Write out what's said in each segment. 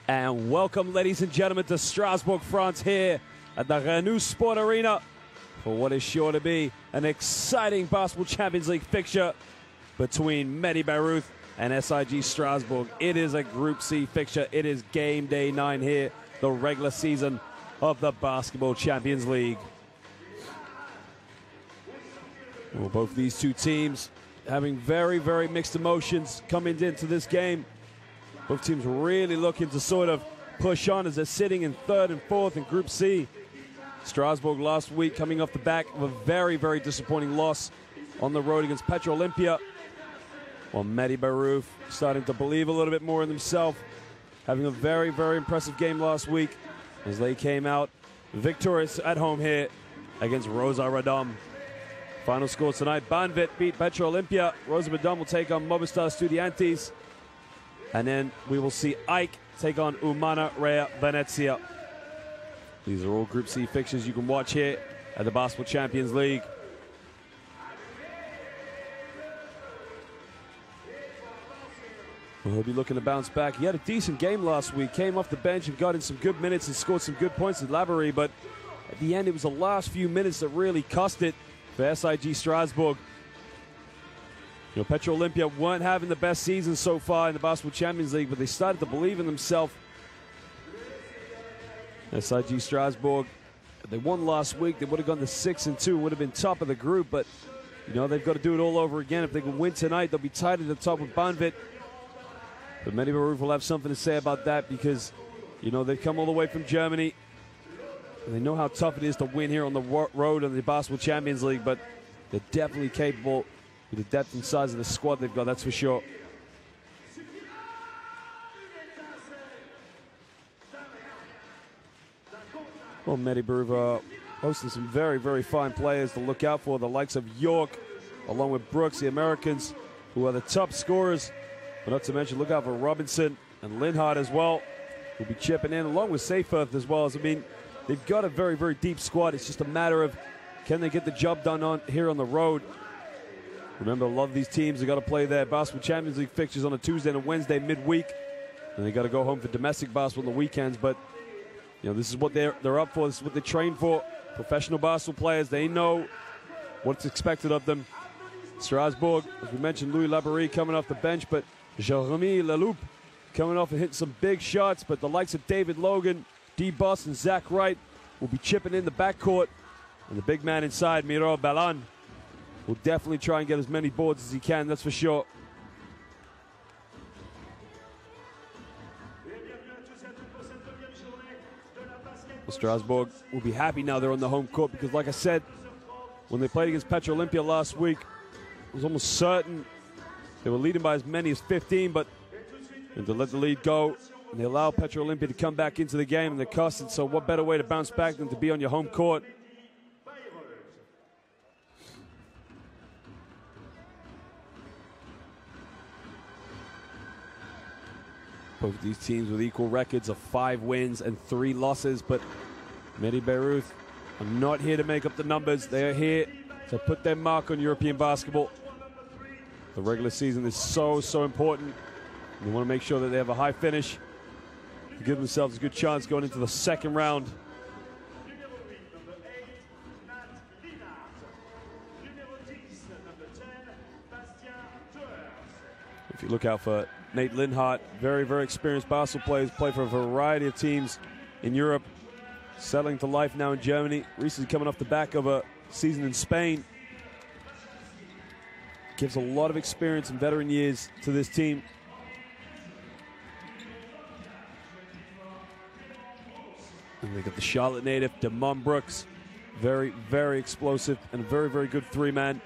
And welcome, ladies and gentlemen, to Strasbourg, France, here at the Renault Sport Arena for what is sure to be an exciting Basketball Champions League fixture between medi Bayreuth and SIG Strasbourg. It is a Group C fixture. It is game day 9 here, the regular season of the Basketball Champions League. Well, both these two teams having very, very mixed emotions coming into this game. Both teams really looking to sort of push on as they're sitting in 3rd and 4th in Group C. Strasbourg last week coming off the back of a very, very disappointing loss on the road against Petro Olympia. While medi Bayreuth starting to believe a little bit more in themselves, having a very, very impressive game last week as they came out victorious at home here against Rosa Radom. Final score tonight, Banvit beat Petro Olympia. Rosa Radom will take on Movistar Estudiantes. And then we will see Ike take on Umana Rea Venezia. These are all Group C fixtures you can watch here at the Basketball Champions League. Well, he'll be looking to bounce back. He had a decent game last week. Came off the bench and got in some good minutes and scored some good points at Lavery. But at the end, it was the last few minutes that really cost it for SIG Strasbourg. You know, Petro Olympia weren't having the best season so far in the Basketball Champions League, but they started to believe in themselves. SIG Strasbourg, if they won last week, they would have gone to 6-2, would have been top of the group, but you know, they've got to do it all over again. If they can win tonight, they'll be tied at the top with Banvit. But medi Bayreuth will have something to say about that because, you know, they've come all the way from Germany. And they know how tough it is to win here on the road in the Basketball Champions League, but they're definitely capable with the depth and size of the squad they've got, that's for sure. Well, medi Bayreuth are hosting some very, very fine players to look out for, the likes of York, along with Brooks, the Americans, who are the top scorers. But not to mention, look out for Robinson and Linhart as well, who'll be chipping in, along with Seyfarth as well. I mean, they've got a very, very deep squad. It's just a matter of, can they get the job done here on the road? Remember, a lot of these teams have got to play their Basketball Champions League fixtures on a Tuesday and a Wednesday midweek. And they got to go home for domestic basketball on the weekends. But, you know, this is what they're up for. This is what they train for. Professional basketball players, they know what's expected of them. Strasbourg, as we mentioned, Louis Laberie coming off the bench, but Jeremy Leloup coming off and hitting some big shots. But the likes of David Logan, D. Boss, and Zach Wright will be chipping in the backcourt. And the big man inside, Miro Balan, will definitely try and get as many boards as he can, that's for sure. Well, Strasbourg will be happy now they're on the home court because, like I said, when they played against Petro Olympia last week, it was almost certain they were leading by as many as 15, but to let the lead go, and they allow Petro Olympia to come back into the game, and they cost it. So what better way to bounce back than to be on your home court? Both these teams with equal records of 5 wins and 3 losses, but medi Bayreuth are not here to make up the numbers. They are here to put their mark on European basketball. The regular season is so, so important. They want to make sure that they have a high finish to give themselves a good chance going into the second round. If you look out for Nate Linhart, very, very experienced basketball players, play for a variety of teams in Europe, settling to life now in Germany, recently coming off the back of a season in Spain. Gives a lot of experience and veteran years to this team. And they got the Charlotte native, Damon Brooks, very, very explosive and a very, very good 3-man.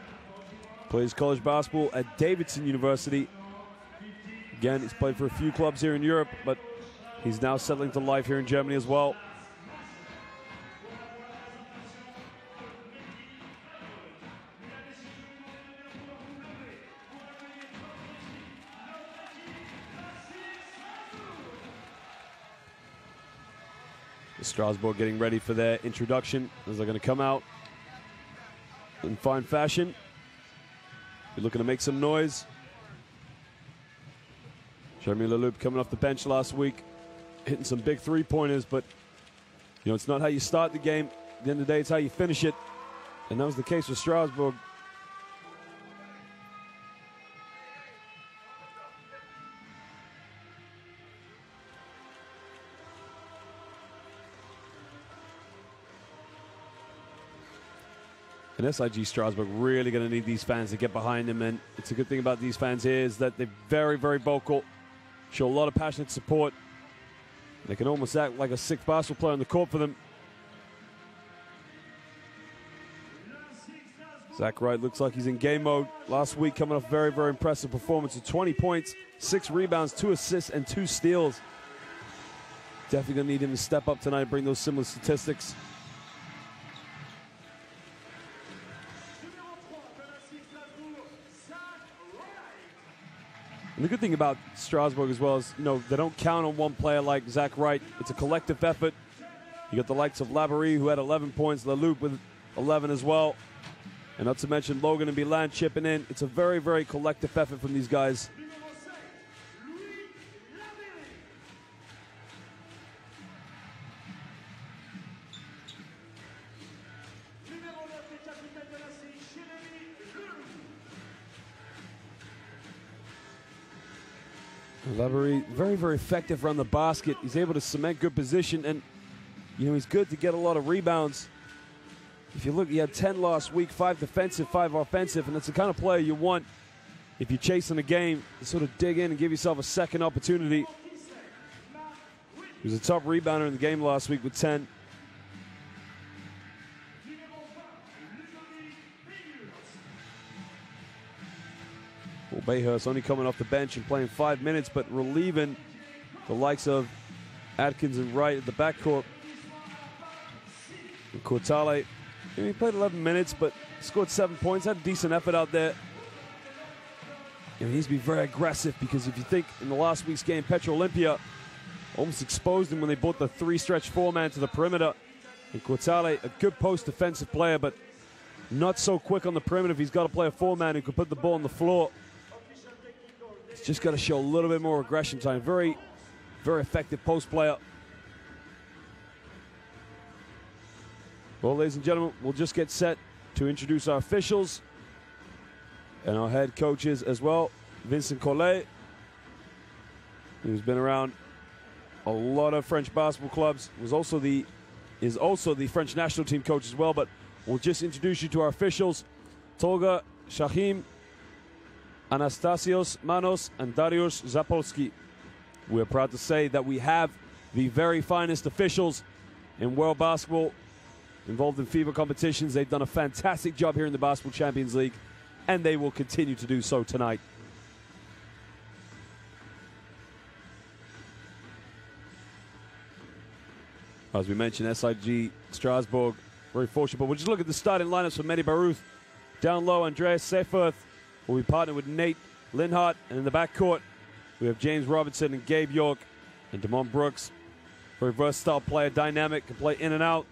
Plays college basketball at Davidson University. Again, he's played for a few clubs here in Europe, but he's now settling to life here in Germany as well. Strasbourg getting ready for their introduction as they're going to come out in fine fashion. You're looking to make some noise. Jeremy Leloup coming off the bench last week. hitting some big three-pointers, but you know, it's not how you start the game. At the end of the day, it's how you finish it. And that was the case with Strasbourg. And SIG Strasbourg really going to need these fans to get behind them. And it's a good thing about these fans here is that they're very, very vocal, show a lot of passionate support. They can almost act like a sixth basketball player on the court for them. Zach Wright looks like he's in game mode. Last week coming off very, very impressive performance with 20 points, 6 rebounds, 2 assists, and 2 steals. Definitely going to need him to step up tonight and bring those similar statistics. And the good thing about Strasbourg as well is, you know, they don't count on one player like Zach Wright. It's a collective effort. You got the likes of Laborie, who had 11 points, Leloup with 11 as well. And not to mention Logan and Bilan chipping in. It's a very, very collective effort from these guys. Laborie, very, very effective around the basket. He's able to cement good position, and you know, he's good to get a lot of rebounds. If you look, he had 10 last week, 5 defensive, 5 offensive, and that's the kind of player you want if you're chasing a game, to sort of dig in and give yourself a second opportunity. He was a top rebounder in the game last week with 10. Well, Bayreuth only coming off the bench and playing 5 minutes, but relieving the likes of Atkins and Wright at the backcourt. And Cortale, he played 11 minutes, but scored 7 points, had a decent effort out there. And he needs to be very aggressive, because if you think in the last week's game, Petro Olympia almost exposed him when they brought the 3-stretch 4-man to the perimeter. And Cortale, a good post defensive player, but not so quick on the perimeter if he's got to play a 4-man who can put the ball on the floor. He's just got to show a little bit more aggression time. Very, very effective post player. Well, ladies and gentlemen, we'll just get set to introduce our officials and our head coaches as well. Vincent Collet, who's been around a lot of French basketball clubs, is also the French national team coach as well. But we'll just introduce you to our officials: Tolga Shahim, Anastasios Manos, and Dariusz Zapolski. We're proud to say that we have the very finest officials in world basketball, involved in FIBA competitions. They've done a fantastic job here in the Basketball Champions League, and they will continue to do so tonight. As we mentioned, SIG Strasbourg, very fortunate. But we'll just look at the starting lineups for medi Bayreuth. Down low, Andreas Seifert will be partnered with Nate Linhart. And in the backcourt, we have James Robinson and Gabe York and Damon Brooks. Very versatile player, dynamic, can play in and out.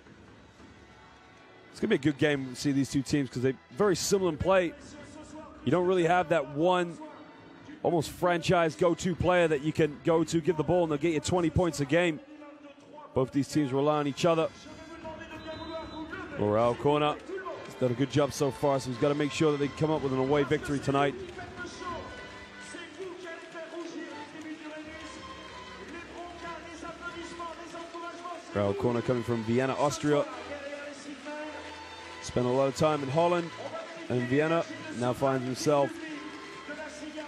It's going to be a good game to see these two teams, because they're very similar in play. You don't really have that one almost franchise go-to player that you can go to, give the ball, and they'll get you 20 points a game. Both these teams rely on each other. Raul Corner has done a good job so far, so he's got to make sure that they come up with an away victory tonight. Raul Corner coming from Vienna, Austria. Spent a lot of time in Holland and Vienna. Now finds himself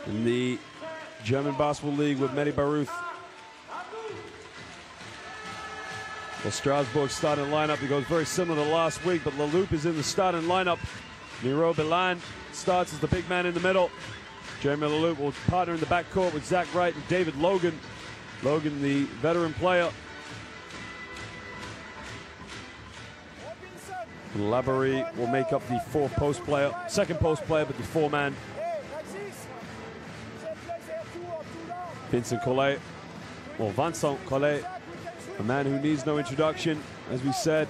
in the German Basketball League with medi Bayreuth. The Strasbourg starting lineup, it goes very similar to last week, but Leloup is in the starting lineup. Miro Bilan starts as the big man in the middle. Jeremy Leloup will partner in the backcourt with Zach Wright and David Logan. Logan, the veteran player. Laborie will make up the second post player, but the 4-man. Vincent Collet, or Vincent Collet, a man who needs no introduction. As we said,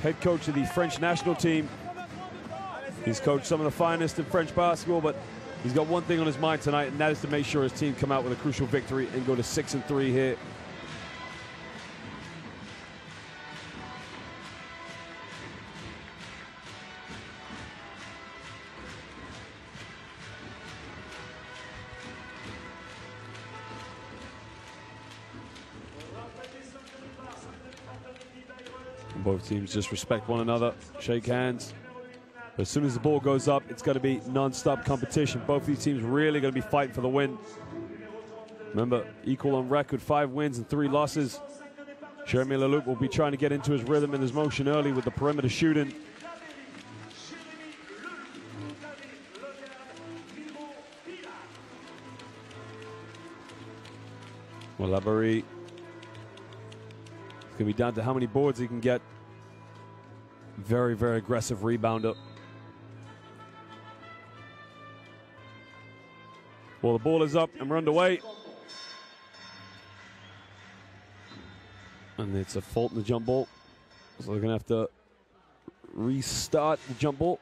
head coach of the French national team. He's coached some of the finest in French basketball, but he's got one thing on his mind tonight, and that is to make sure his team come out with a crucial victory and go to 6-3 here Both teams just respect one another, shake hands. But as soon as the ball goes up, it's going to be non-stop competition. Both of these teams really going to be fighting for the win. Remember, equal on record, 5 wins and 3 losses. Jeremy Leloup will be trying to get into his rhythm and his motion early with the perimeter shooting. Well, Labaree, it's going to be down to how many boards he can get. Very, very aggressive rebounder. Well, the ball is up and we're underway. And it's a fault in the jump ball. So they're going to have to restart the jump ball.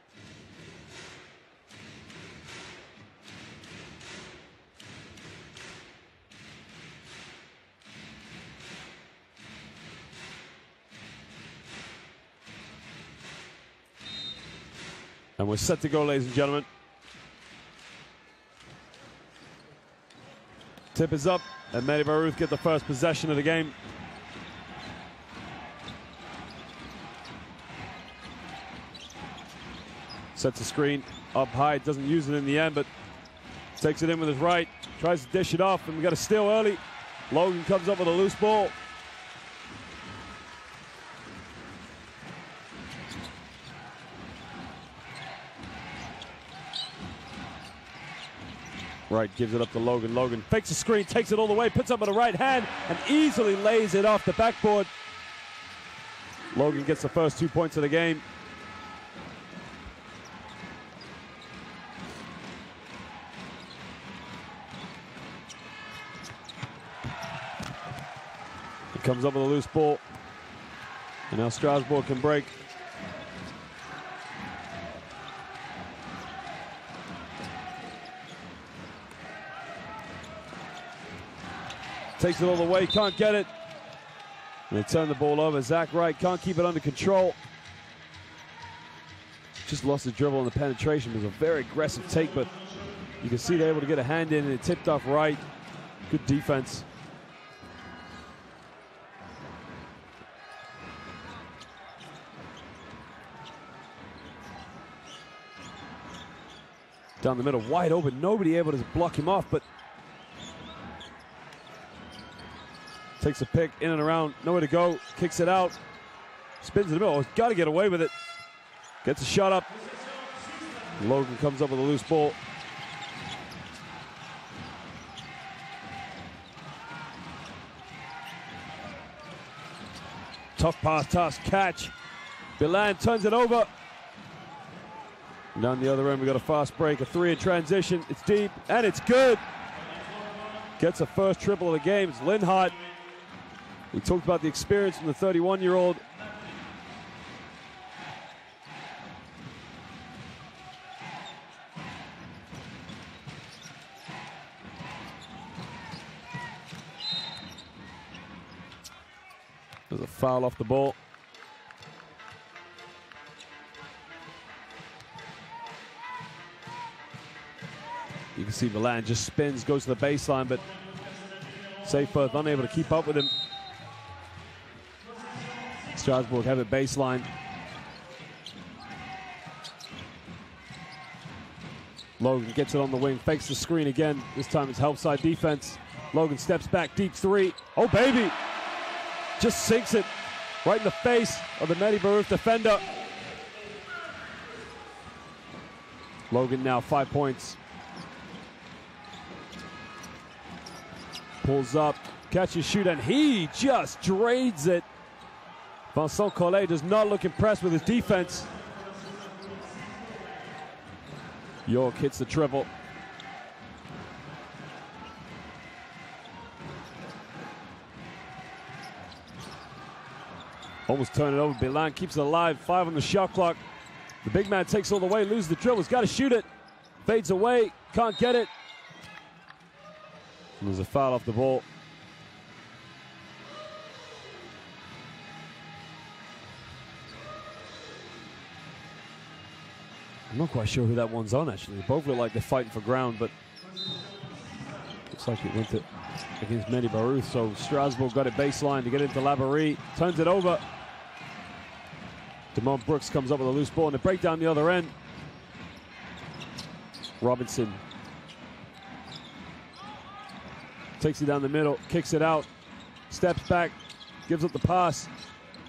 And we're set to go, ladies and gentlemen. Tip is up, and medi Bayreuth get the first possession of the game. Sets a screen up high, doesn't use it in the end, but takes it in with his right, tries to dish it off, and we got a steal early. Logan comes up with a loose ball. Right, gives it up to Logan. Logan fakes the screen, takes it all the way, puts up with the right hand, and easily lays it off the backboard. Logan gets the first 2 points of the game. He comes up with a loose ball. And now Strasbourg can break. Takes it all the way, can't get it. And they turn the ball over. Zach Wright can't keep it under control. Just lost the dribble and the penetration. It was a very aggressive take, but you can see they're able to get a hand in and it tipped off Wright. Good defense. Down the middle, wide open. Nobody able to block him off, but takes a pick in and around, nowhere to go, kicks it out, spins in the middle, got to get away with it, gets a shot up. Logan comes up with a loose ball. Tough pass, tough catch. Bilan turns it over. And down the other end, we got a fast break, a 3 in transition. It's deep, and it's good. Gets a first triple of the game. It's Linhart. We talked about the experience from the 31-year-old. There's a foul off the ball. You can see Milan just spins, goes to the baseline, but Seyfarth unable to keep up with him. Strasbourg have it baseline. Logan gets it on the wing, fakes the screen again. This time it's help side defense. Logan steps back, deep 3. Oh, baby! Just sinks it right in the face of the medi Bayreuth defender. Logan now 5 points. Pulls up, catches, shoot, and he just drains it. Vincent Collet does not look impressed with his defense. York hits the triple. Almost turn it over. Bilan keeps it alive. 5 on the shot clock. The big man takes all the way, loses the dribble. He's got to shoot it. Fades away. Can't get it. And there's a foul off the ball. I'm not quite sure who that one's on, actually. They both look like they're fighting for ground, but looks like it went against medi Bayreuth. So Strasbourg got it baseline to get into Labaree. Turns it over. Demont Brooks comes up with a loose ball and a breakdown the other end. Robinson takes it down the middle, kicks it out, steps back, gives up the pass.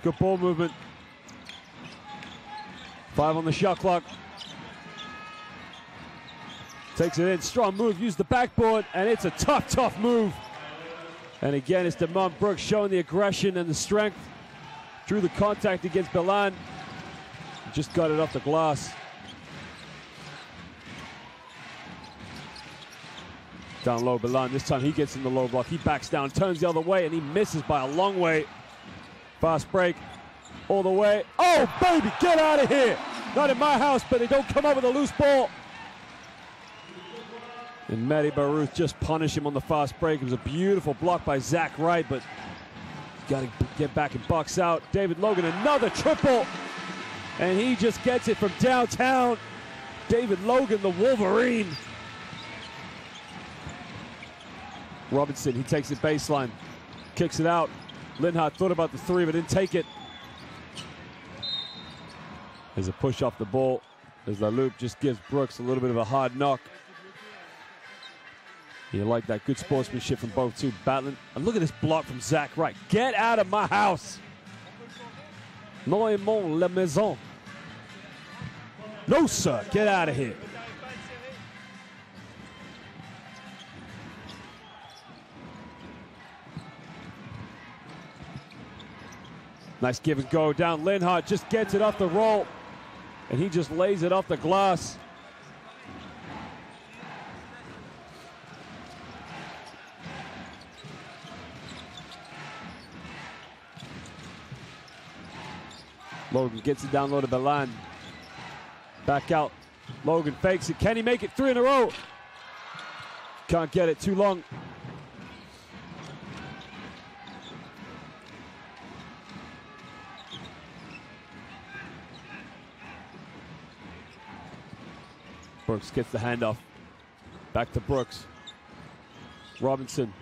Good ball movement. 5 on the shot clock. Takes it in, strong move, use the backboard, and it's a tough, tough move. And again, it's Demont Brooks showing the aggression and the strength. Drew the contact against Belan. Just got it off the glass. Down low, Belan. This time he gets in the low block. He backs down, turns the other way, and he misses by a long way. Fast break, all the way. Oh, baby, get out of here. Not in my house, but they don't come up with a loose ball. And medi Bayreuth just punished him on the fast break. It was a beautiful block by Zach Wright, but got to get back and box out. David Logan, another triple. And he just gets it from downtown. David Logan, the Wolverine. Robinson, he takes it baseline, kicks it out. Linhart thought about the three, but didn't take it. There's a push off the ball as the loop just gives Brooks a little bit of a hard knock. You like that good sportsmanship from both two battling. And look at this block from Zach Wright. Get out of my house. Non aimons la maison. No, sir. Get out of here. Nice give and go down. Linhart just gets it off the roll. And he just lays it off the glass. Logan gets it down low to Belan. Back out. Logan fakes it. Can he make it 3 in a row? Can't get it. Too long. Brooks gets the handoff. Back to Brooks. Robinson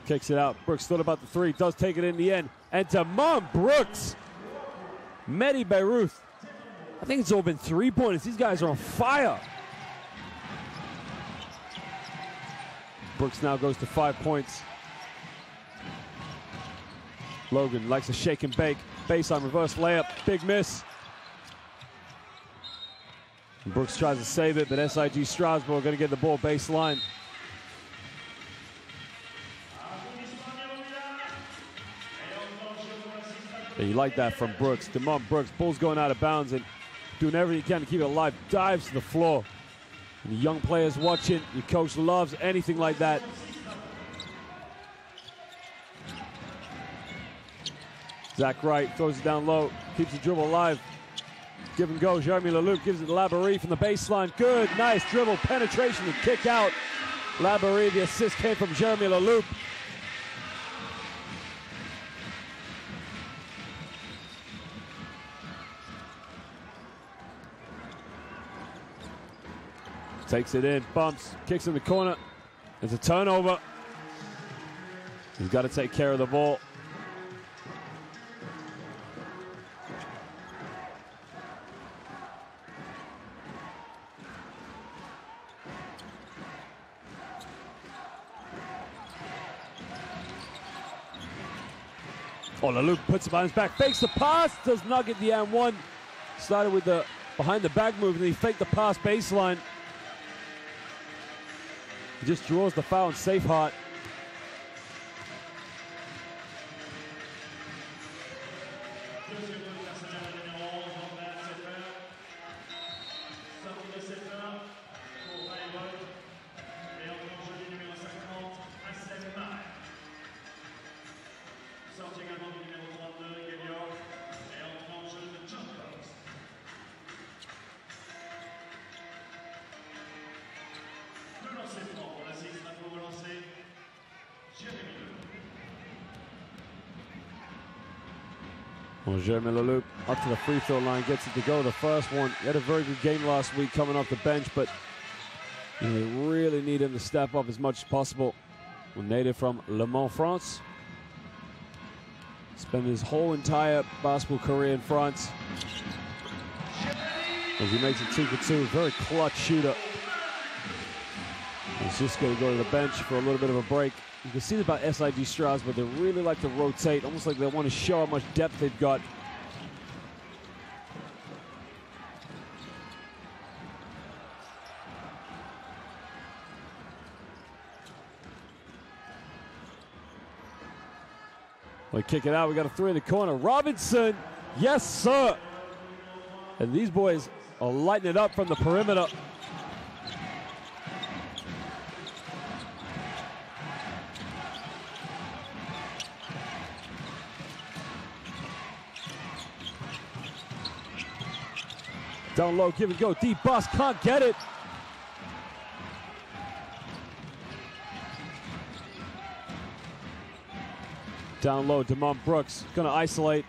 kicks it out. Brooks thought about the three. Does take it in the end. And Demont Brooks. medi Bayreuth. I think it's all been 3-pointers. These guys are on fire. Brooks now goes to 5 points. Logan likes a shake and bake. Baseline reverse layup. Big miss. And Brooks tries to save it, but SIG Strasbourg going to get the ball baseline. You like that from Brooks. Demont Brooks, ball's going out of bounds and doing everything he can to keep it alive. Dives to the floor. And the young players watching, your coach loves anything like that. Zach Wright throws it down low, keeps the dribble alive. Give and go, Jeremy Leloup gives it to Laborie from the baseline. Good, nice dribble, penetration and kick out. Laborie, the assist came from Jeremy Leloup. Takes it in, bumps, kicks in the corner. There's a turnover. He's got to take care of the ball. Oh, Leloup puts it behind his back, fakes the pass, does not get the and one. Started with the behind the back move, and he faked the pass baseline. He just draws the foul in safe heart. Well, Jeremy Leloup up to the free throw line, gets it to go. The first one, he had a very good game last week coming off the bench, but you really need him to step up as much as possible. Well, native from Le Mans, France. Spent his whole entire basketball career in France. as he makes it 2 for 2. Very clutch shooter. He's just going to go to the bench for a little bit of a break. You can see about SIG Strasbourg, they really like to rotate, almost like they want to show how much depth they've got. We kick it out. We got a 3 in the corner. Robinson, yes, sir. And these boys are lighting it up from the perimeter. Down low, give and go. Deep bust, can't get it. Down low, Demont Brooks gonna isolate.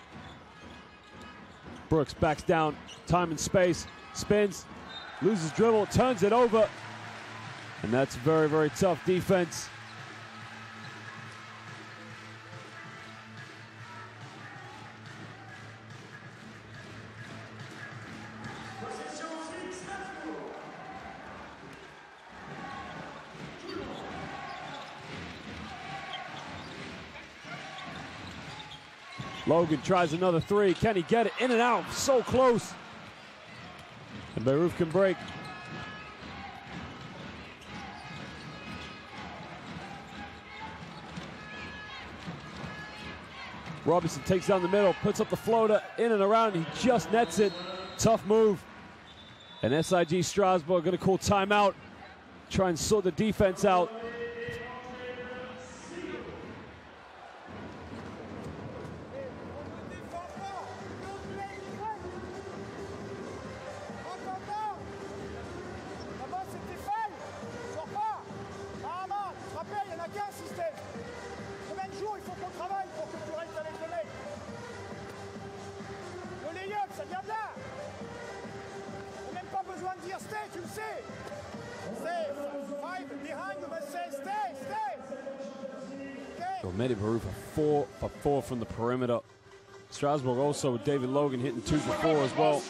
Brooks backs down, time and space, spins, loses dribble, turns it over. And that's very, very tough defense. Logan tries another 3. Can he get it? In and out. So close. And Bayreuth can break. Robinson takes down the middle, puts up the floater, in and around. He just nets it. Tough move. And SIG Strasbourg going to call timeout. Try and sort the defense out. Medi Bayreuth 4 for 4 from the perimeter. Strasbourg also with David Logan hitting 2 for 4 as well.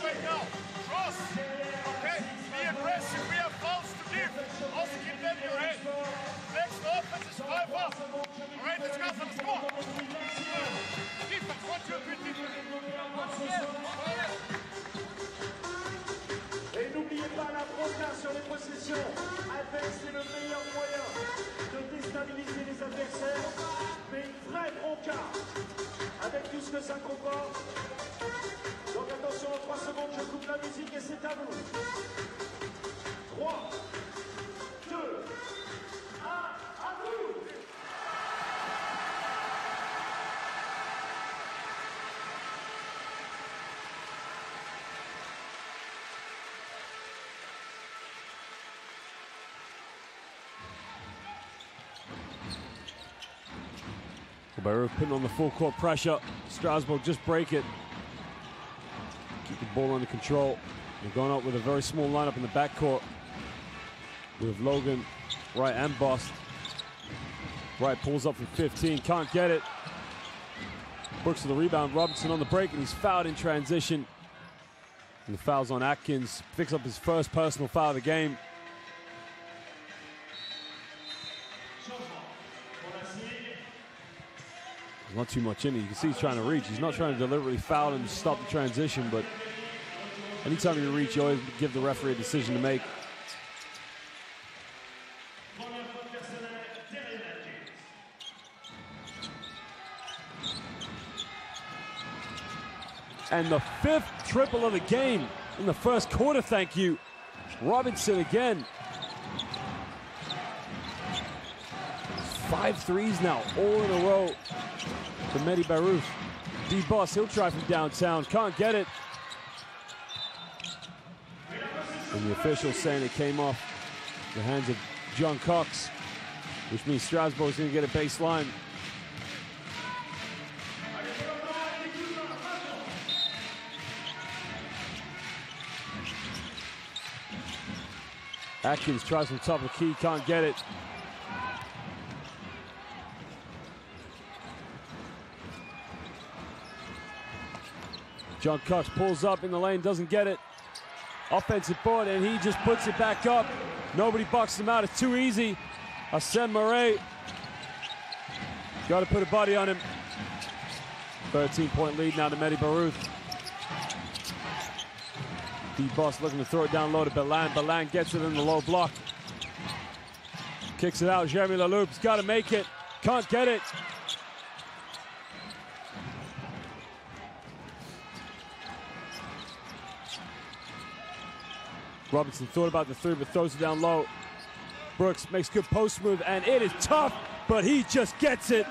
Et n'oubliez pas la procure sur les possessions. Avec, c'est le meilleur moyen de déstabiliser les adversaires. Mais une vraie bronca avec tout ce que ça comporte. Donc attention, en 3 secondes, je coupe la musique et c'est à vous. 3, 2, 1, à vous! Bayreuth putting on the full court pressure. Strasbourg just break it. Keep the ball under control. They're going up with a very small lineup in the backcourt. With Logan, Wright, and Bust. Wright pulls up from 15, can't get it. Brooks to the rebound, Robinson on the break, and he's fouled in transition. And the foul's on Atkins. Picks up his first personal foul of the game. There's not too much in it. You can see he's trying to reach. He's not trying to deliberately foul and stop the transition, but anytime you reach, you always give the referee a decision to make. And the 5th triple of the game in the first quarter, thank you. Robinson again. 5 threes now, all in a row for medi Bayreuth. D-Boss, he'll try from downtown, can't get it. And the official saying it came off the hands of John Cox, which means Strasbourg's going to get a baseline. Atkins tries from top of the key, can't get it. John Cox pulls up in the lane, doesn't get it. offensive board, and he just puts it back up. Nobody boxes him out. It's too easy. Arsène Murray. Got to put a body on him. 13-point lead now to medi Bayreuth. D-Boss looking to throw it down low to Belan. Belan gets it in the low block. Kicks it out. Jeremy Leloup's got to make it. Can't get it. Robinson thought about the three, but throws it down low. Brooks makes good post move, and it is tough, but he just gets it.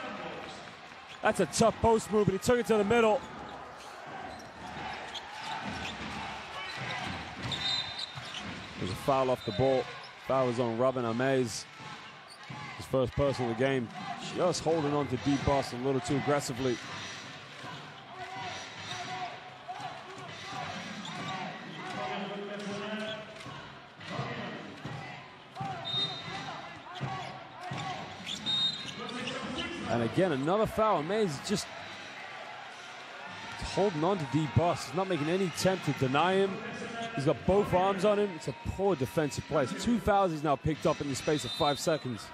That's a tough post move, but he took it to the middle. There's a foul off the ball. Foul was on Robin Amez. His first personal of the game. Just holding on to D-Boss a little too aggressively. And again, another foul. Mays just holding on to D-Boss. He's not making any attempt to deny him. He's got both arms on him. It's a poor defensive play. It's 2 fouls he's now picked up in the space of 5 seconds.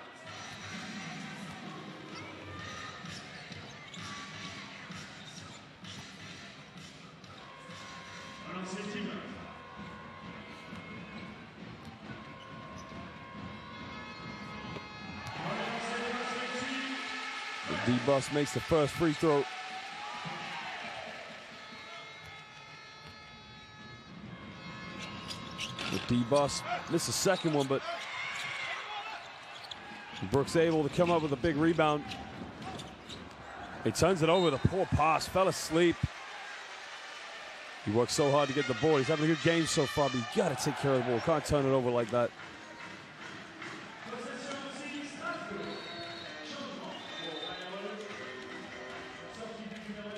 D-Boss makes the first free throw. D-Boss missed the second one, but Brooks able to come up with a big rebound. He turns it over, the poor pass, fell asleep. He worked so hard to get the board. He's having a good game so far, but you gotta take care of the ball. Can't turn it over like that.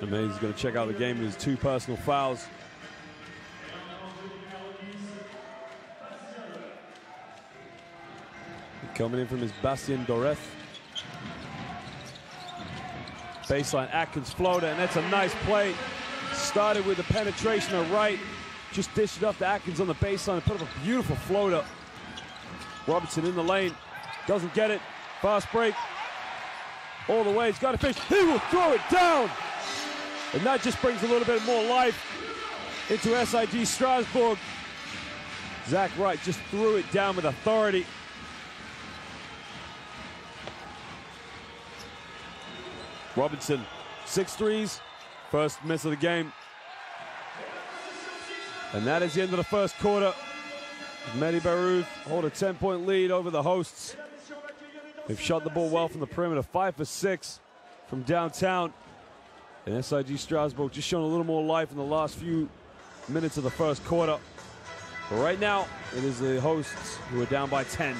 Mays is going to check out the game with his 2 personal fouls. Coming in from his Bastien Doreth. Baseline Atkins floater, and that's a nice play. Started with the penetration of right. Just dished it up to Atkins on the baseline and put up a beautiful floater. Robinson in the lane. Doesn't get it. Fast break. All the way. He's got to finish. He will throw it down. And that just brings a little bit more life into SIG Strasbourg. Zach Wright just threw it down with authority. Robinson, 6 threes, first miss of the game. And that is the end of the first quarter. medi Bayreuth hold a 10-point lead over the hosts. They've shot the ball well from the perimeter, 5 for 6 from downtown. And SIG Strasbourg just showing a little more life in the last few minutes of the first quarter. But right now, it is the hosts who are down by 10.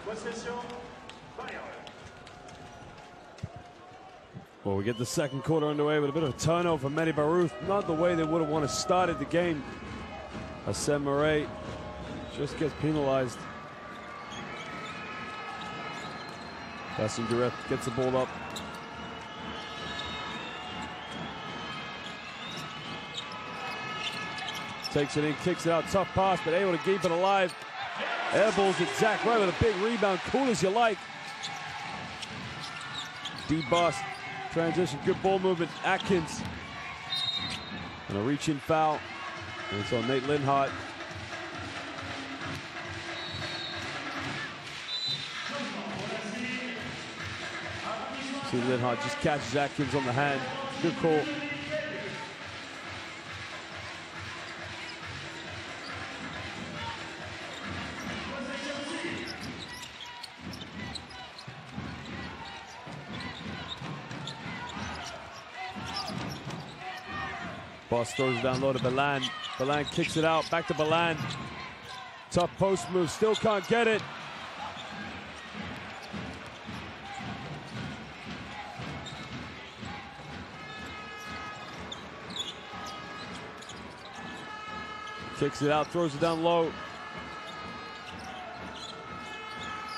Possession, Bayreuth. Well, we get the second quarter underway with a bit of a turnover for medi Bayreuth. Not the way they would have wanted to started the game. Hassan Murray just gets penalized. Bassin Duref gets the ball up. Takes it in, kicks it out, tough pass, but able to keep it alive. Airballs it Zach right with a big rebound, cool as you like. D-bust, transition, good ball movement, Atkins. And a reach-in foul, and it's on Nate Linhart. See Linhart just catches Atkins on the hand, good call. Boss throws it down low to Balan. Balan kicks it out, back to Balan. Tough post move, still can't get it. Kicks it out, throws it down low.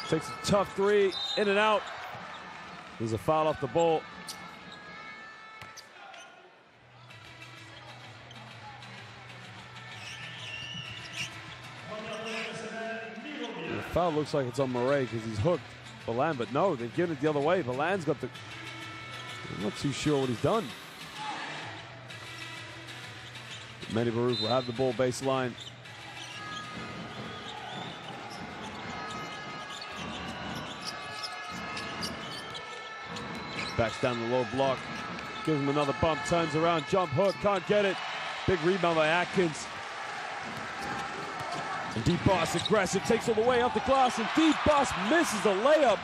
Takes a tough three, in and out. There's a foul off the ball. The foul looks like it's on Murray because he's hooked Balan, but no, they've given it the other way. Balan's got the... I'm not too sure what he's done. medi Bayreuth will have the ball baseline. Backs down the low block. Gives him another bump, turns around, jump hook, can't get it. Big rebound by Atkins. And D-Boss aggressive, takes all the way up the glass, and D-Boss misses a layup.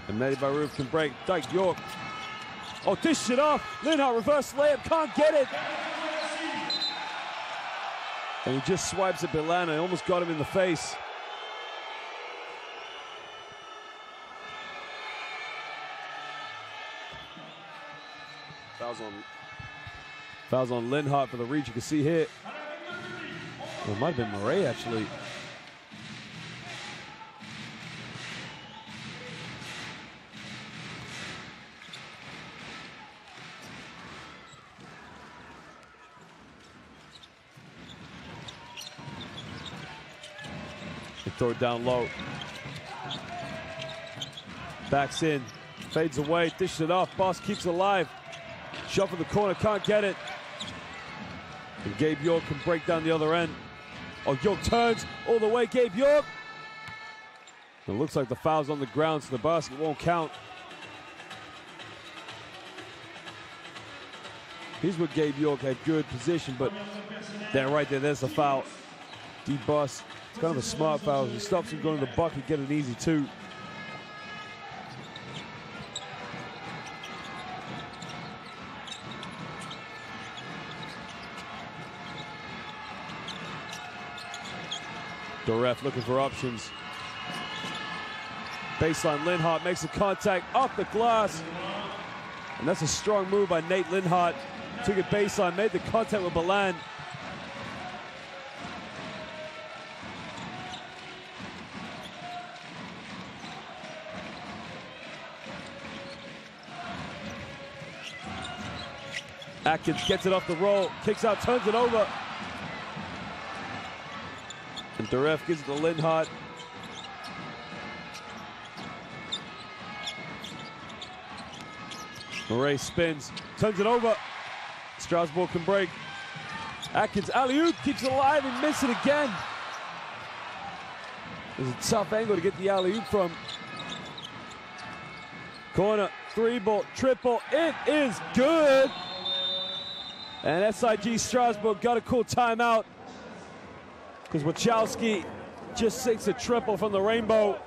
And medi Bayreuth can break. Dyke York. Oh, dish it off. Linhart reverse layup, can't get it. And he just swipes at Balan. I almost got him in the face. Fouls on Linhart for the reach. You can see here. Well, it might have been Murray, actually. They throw it down low. Backs in. Fades away. Dishes it off. Boss keeps it alive. Shove in the corner. Can't get it. And Gabe York can break down the other end. Oh, York turns all the way. Gabe York. It looks like the foul's on the ground, so the basket won't count. Here's where Gabe York had good position, but there, right there, there's the foul. D-Bus. It's kind of a smart foul. He stops him going to the bucket, get an easy two. Doref looking for options. Baseline, Linhart makes the contact off the glass. And that's a strong move by Nate Linhart. Took it baseline, made the contact with Balan. Atkins gets it off the roll, kicks out, turns it over. And Doref gives it to Linhart. Murray spins, turns it over. Strasbourg can break. Atkins alley-oop, keeps it alive and misses it again. There's a tough angle to get the alley-oop from. Corner, three ball, triple, it is good. And SIG Strasbourg got a cool timeout because Wachowski just sinks a triple from the rainbow.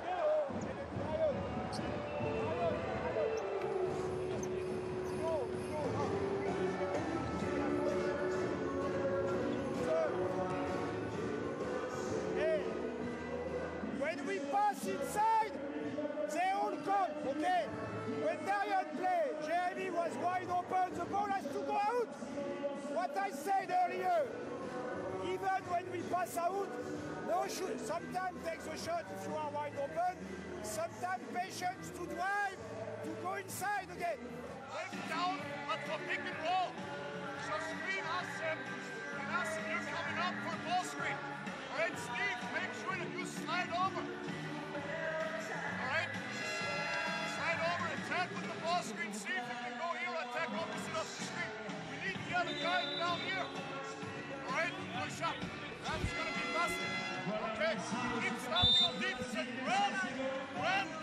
pass inside, they all come, okay? When Darian played, Jeremy was wide open, the ball has to go out. What I said earlier, even when we pass out, no shoot. Sometimes take the shot if you are wide open, sometimes patience to drive, to go inside again. Break down, but for pick and roll. So screen us and us, you're coming up for ball screen. All right, Steve, make sure that you slide over. All right? Slide over, attack with the ball screen. See if you can go here, attack opposite of the screen. We need the other guy down here. All right, push up. That's going to be busted. Okay, keep stopping on defense and run.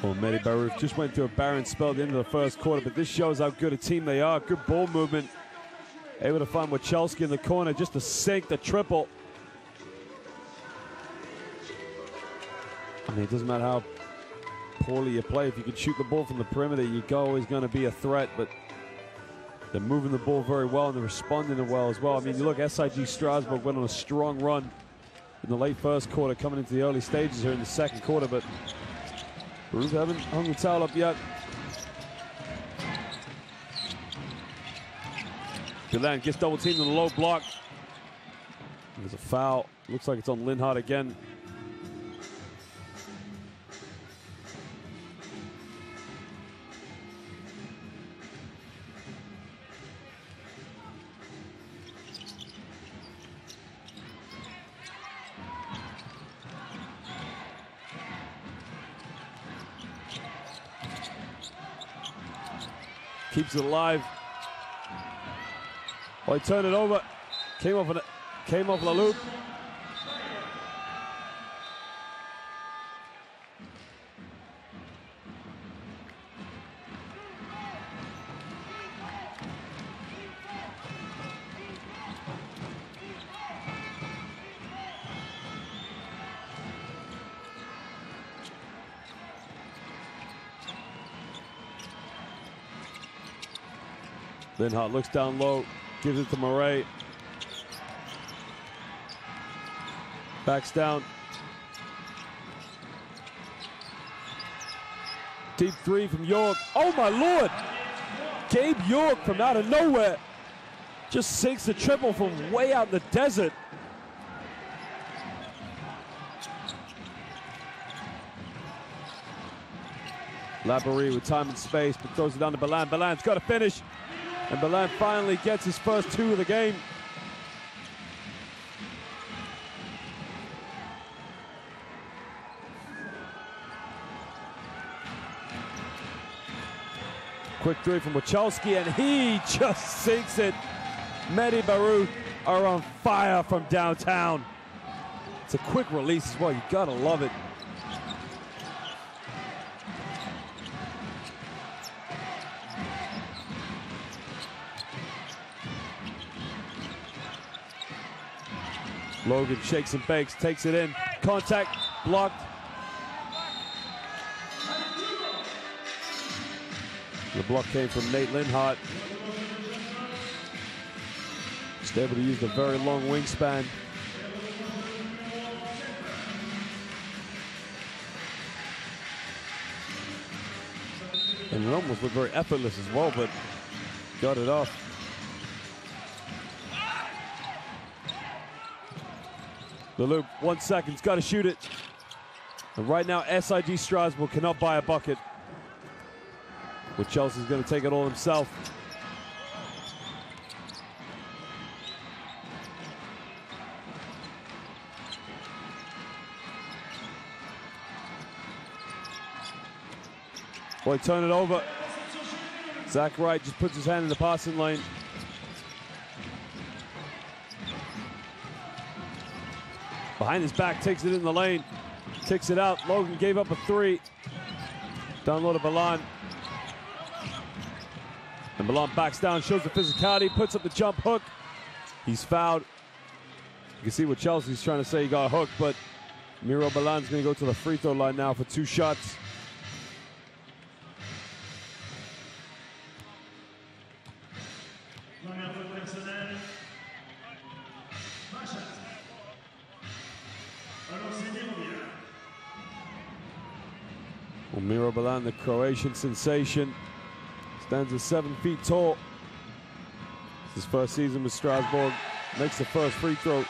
Well, medi Bayreuth just went through a barren spell at the end of the first quarter, but this shows how good a team they are. Good ball movement. Able to find Wachowski in the corner just to sink the triple. I mean, it doesn't matter how poorly you play. If you can shoot the ball from the perimeter, you're always going to be a threat, but they're moving the ball very well and they're responding it well as well. I mean, you look, SIG Strasbourg went on a strong run in the late first quarter, coming into the early stages here in the second quarter, but Bayreuth haven't hung the towel up yet. Gulan gets double teamed in the low block. There's a foul. Looks like it's on Linhart again. Keeps it alive. Oh, he turned it over. Came off the loop. Linhart looks down low, gives it to Murray. Backs down. Deep three from York. Oh my Lord! Gabe York from out of nowhere just sinks the triple from way out in the desert. Laborie with time and space, but throws it down to Balan. Balan's got to finish. And Balan finally gets his first two of the game. Quick three from Wachowski, and he just sinks it. Medi Bayreuth are on fire from downtown. It's a quick release as well. You gotta love it. Logan shakes and bakes, takes it in. Contact, blocked. The block came from Nate Linhart. Just able to use the very long wingspan. And it almost looked very effortless as well, but got it off. The loop, 1 second, he's got to shoot it. And right now, SIG Strasbourg cannot buy a bucket. But Chelsea's going to take it all himself. Boy, turn it over. Zach Wright just puts his hand in the passing lane. Behind his back, takes it in the lane, kicks it out. Logan gave up a three. Down low to Balan. And Balan backs down, shows the physicality, puts up the jump hook. He's fouled. You can see what Chelsea's trying to say, he got hooked, but Miro Balan's going to go to the free throw line now for 2 shots. Well, Miro Balan, the Croatian sensation, stands at 7 feet tall. It's his first season with Strasbourg. Makes the first free throw.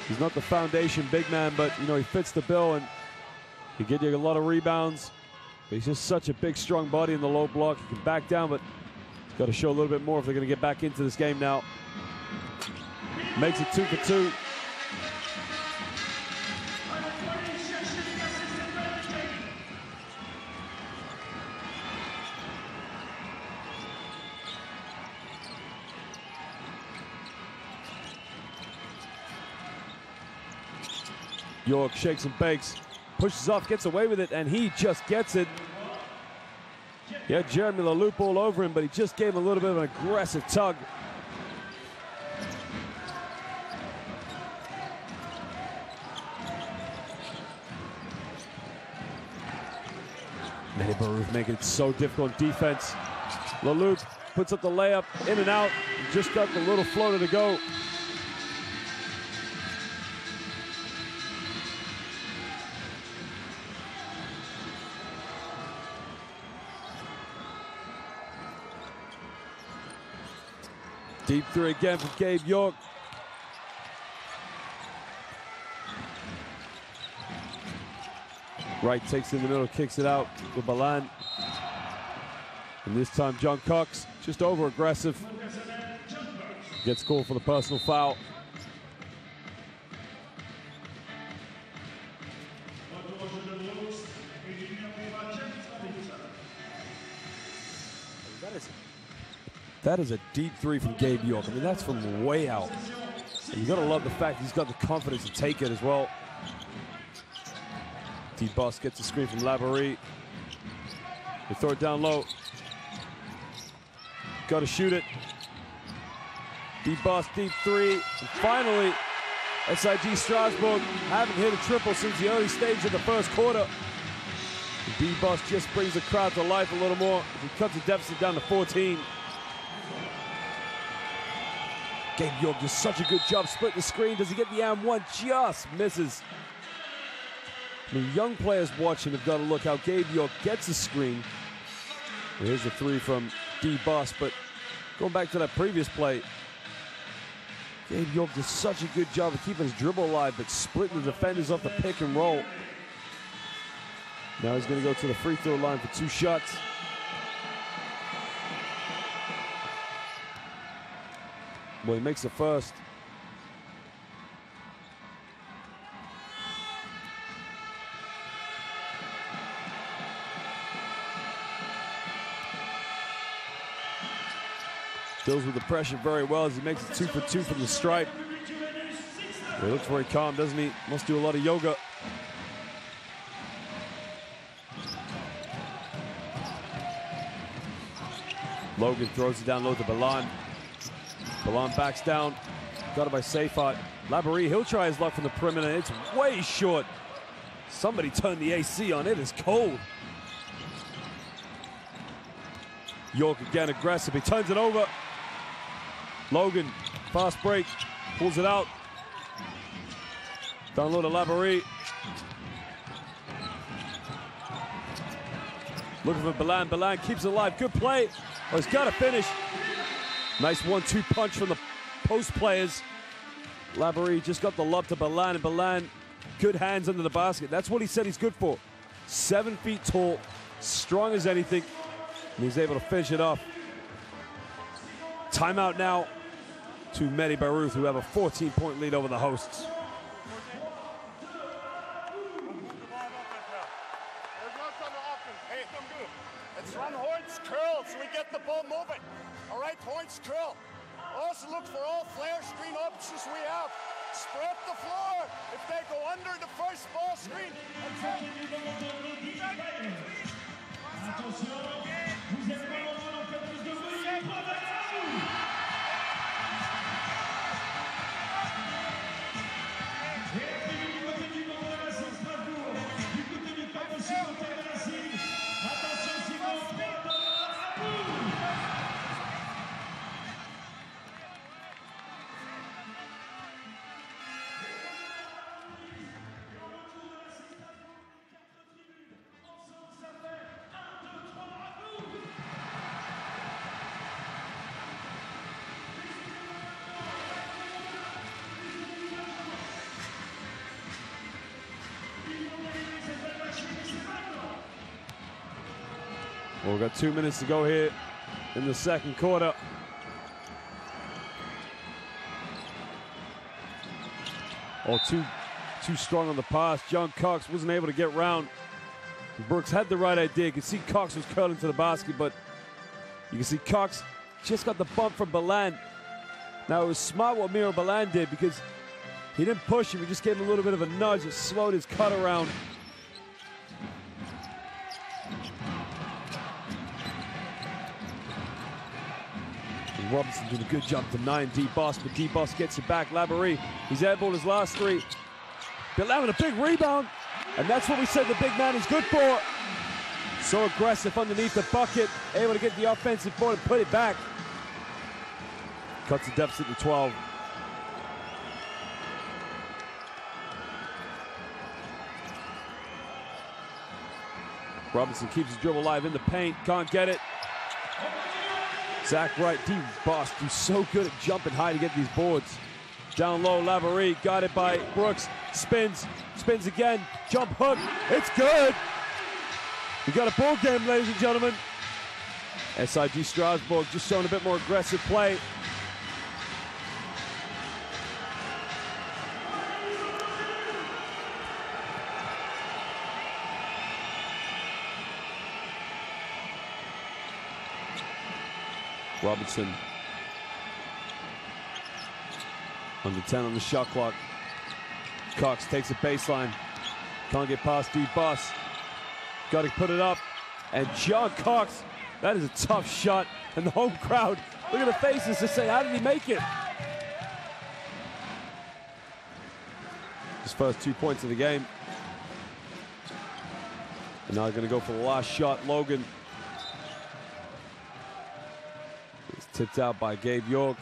He's not the foundation big man, but you know, he fits the bill and he get you a lot of rebounds. But he's just such a big, strong body in the low block. He can back down, but he's got to show a little bit more if they're going to get back into this game now. Makes it 2 for 2. York shakes and bakes, pushes off, gets away with it, and he just gets it. He had Jeremy Leloup all over him, but he just gave him a little bit of an aggressive tug. medi Bayreuth making it so difficult on defense. Leloup puts up the layup, in and out, just got the little floater to go. Deep three again from Gabe York. Wright takes it in the middle, kicks it out with Balan. And this time John Cox, just over aggressive. Gets called for the personal foul. That is a deep three from Gabe York. I mean, that's from way out. And you gotta love the fact he's got the confidence to take it as well. D-Boss gets a screen from Laborie. They throw it down low. Gotta shoot it. D-Boss deep three. And finally, SIG Strasbourg haven't hit a triple since the early stage of the first quarter. D-Boss just brings the crowd to life a little more. He cuts the deficit down to 14. Gabe York does such a good job splitting the screen. Does he get the and one? Just misses. I mean, young players watching have got to look how Gabe York gets the screen. Well, here's the three from D-Boss, but going back to that previous play, Gabe York does such a good job of keeping his dribble alive, but splitting the defenders off the pick and roll. Now he's going to go to the free throw line for 2 shots. Well, he makes the first. Deals with the pressure very well as he makes it 2 for 2 from the stripe. He looks very calm, doesn't he? Must do a lot of yoga. Logan throws it down low to Balan. Balan backs down, got it by Seyfarth. Laborie, he'll try his luck from the perimeter. It's way short. Somebody turned the AC on. It is cold. York again aggressive. He turns it over. Logan, fast break, pulls it out. Down low to Laborie. Looking for Balan. Balan keeps it alive. Good play. Oh, he's got to finish. Nice 1-2 punch from the post players. Laborie just got the lob to Balan, and Balan, good hands under the basket. That's what he said he's good for. 7 feet tall, strong as anything, and he's able to finish it off. Timeout now to medi Bayreuth, who have a 14-point lead over the hosts. Let's run Horns curl so we get the ball moving. All right, Horns curl. Also look for all flare screen options we have. Spread the floor. If they go under the first ball screen. Well, we've got 2 minutes to go here in the second quarter. Oh, too strong on the pass. John Cox wasn't able to get round. Brooks had the right idea. You can see Cox was curling to the basket, but you can see Cox just got the bump from Balan. Now, it was smart what Miro Balan did because he didn't push him. He just gave him a little bit of a nudge. It slowed his cut around. And Robinson did a good job to 9 D-Boss, but D-Boss gets it back. Laborie, he's airballed his last 3. Balan with a big rebound, and that's what we said the big man is good for. So aggressive underneath the bucket, able to get the offensive board and put it back. Cuts the deficit to 12. Robinson keeps his dribble alive in the paint, can't get it. Zach Wright, D-Boss, do so good at jumping high to get these boards. Down low, Laborie, got it by Brooks, spins again, jump hook, it's good. We got a ball game, ladies and gentlemen. SIG Strasbourg just showing a bit more aggressive play. Robinson under 10 on the shot clock. Cox takes a baseline. Can't get past D-Boss. Got to put it up. And John Cox, that is a tough shot. And the home crowd, look at the faces to say, how did he make it? His first 2 points of the game. And now they're going to go for the last shot. Logan. It's tipped out by Gabe York.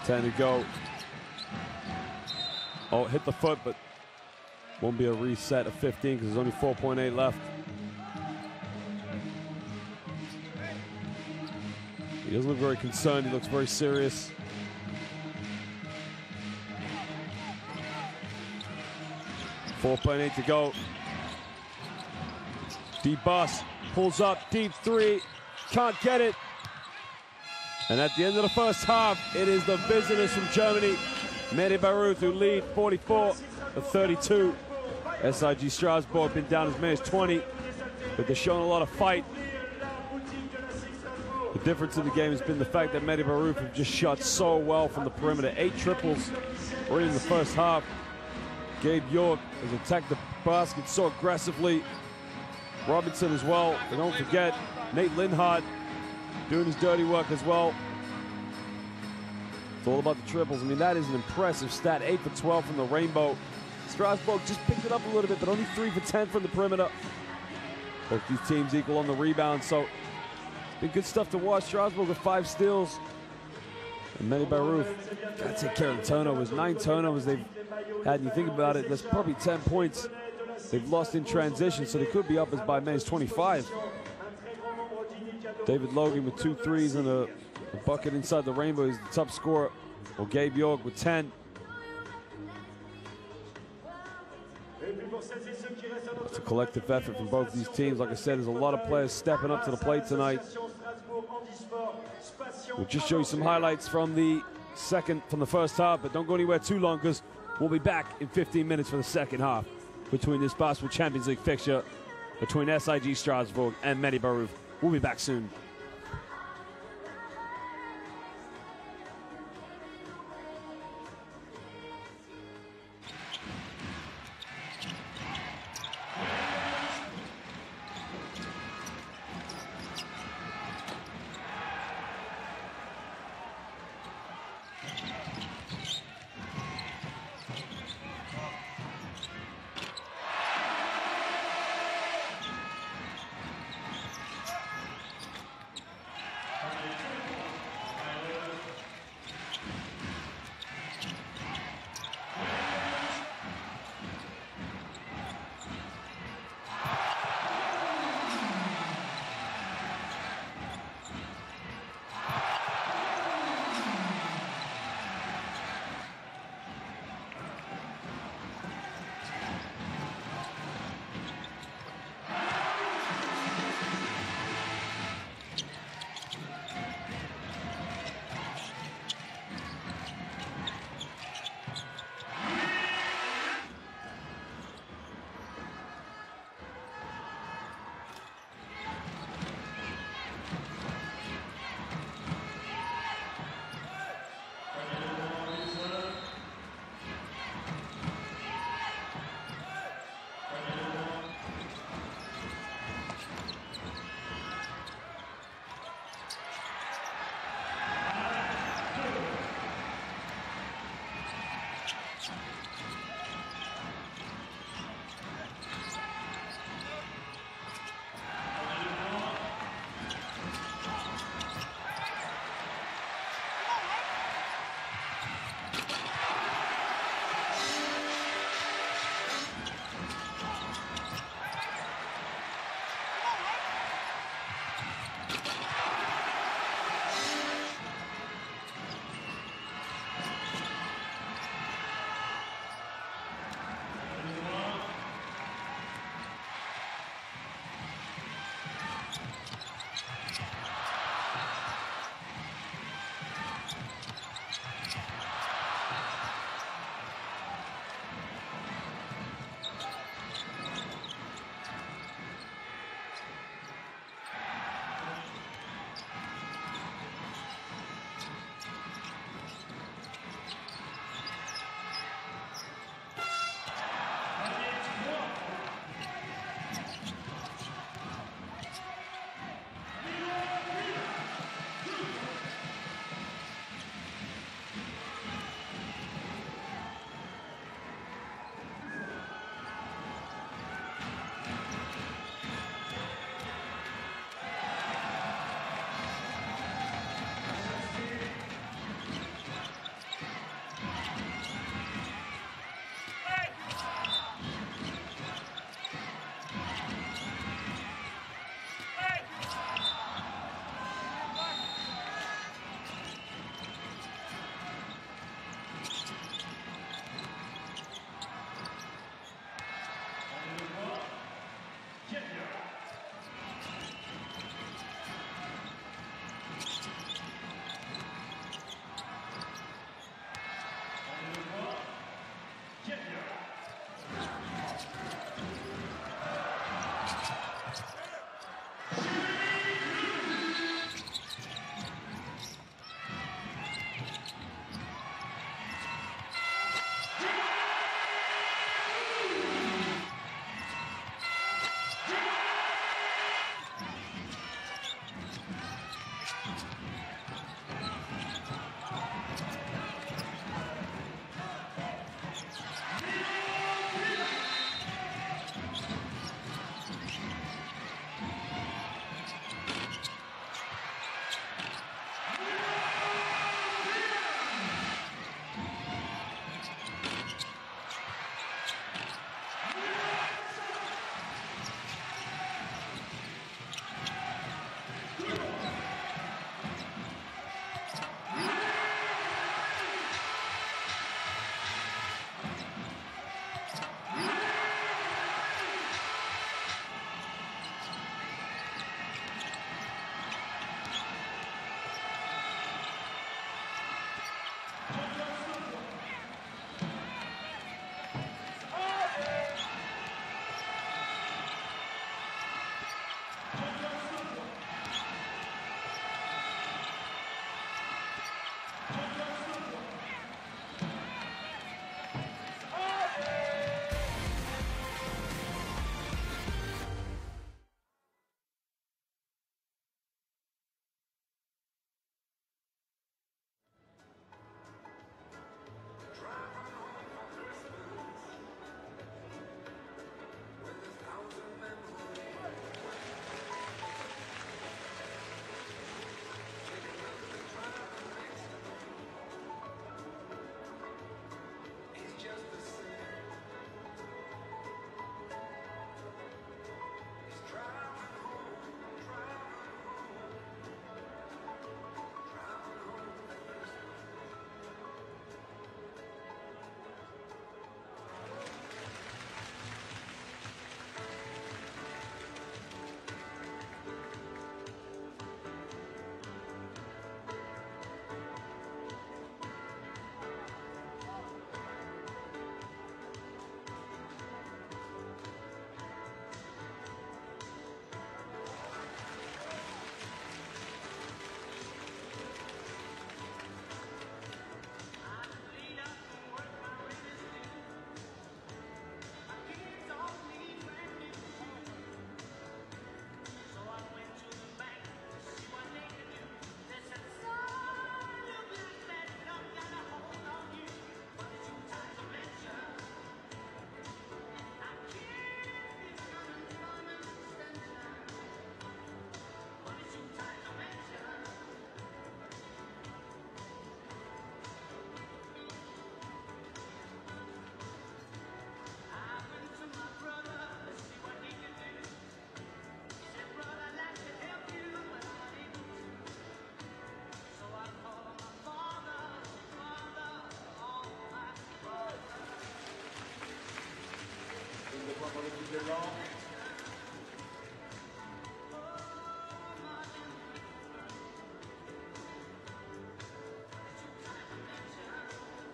To go. Oh, hit the foot, but won't be a reset of 15 because there's only 4.8 left. He doesn't look very concerned. He looks very serious. .8 to go. D-Boss pulls up, deep 3, can't get it. And at the end of the first half, it is the visitors from Germany, medi Bayreuth, who lead 44-32. SIG Strasbourg been down as many as 20, but they're showing a lot of fight. The difference in the game has been the fact that medi Bayreuth have just shot so well from the perimeter. 8 triples already in the first half. Gabe York has attacked the basket so aggressively. Robinson as well, and don't forget, Nate Linhart doing his dirty work as well. It's all about the triples. I mean, that is an impressive stat. 8 for 12 from the Rainbow. Strasbourg just picked it up a little bit, but only 3 for 10 from the perimeter. Both these teams equal on the rebound, so it's been good stuff to watch. Strasbourg with 5 steals. And medi Bayreuth got to take care of the turnovers. 9 turnovers they've had, and you think about it, that's probably 10 points they've lost in transition, so they could be up as by many as 25. David Logan with 2 threes and a bucket inside the Rainbow is the top scorer. Well, Gabe York with 10. It's a collective effort from both these teams. Like I said, there's a lot of players stepping up to the plate tonight. We'll just show you some highlights from the first half, but don't go anywhere too long because we'll be back in 15 minutes for the second half between this basketball Champions League fixture between SIG Strasbourg and medi Bayreuth. We'll be back soon.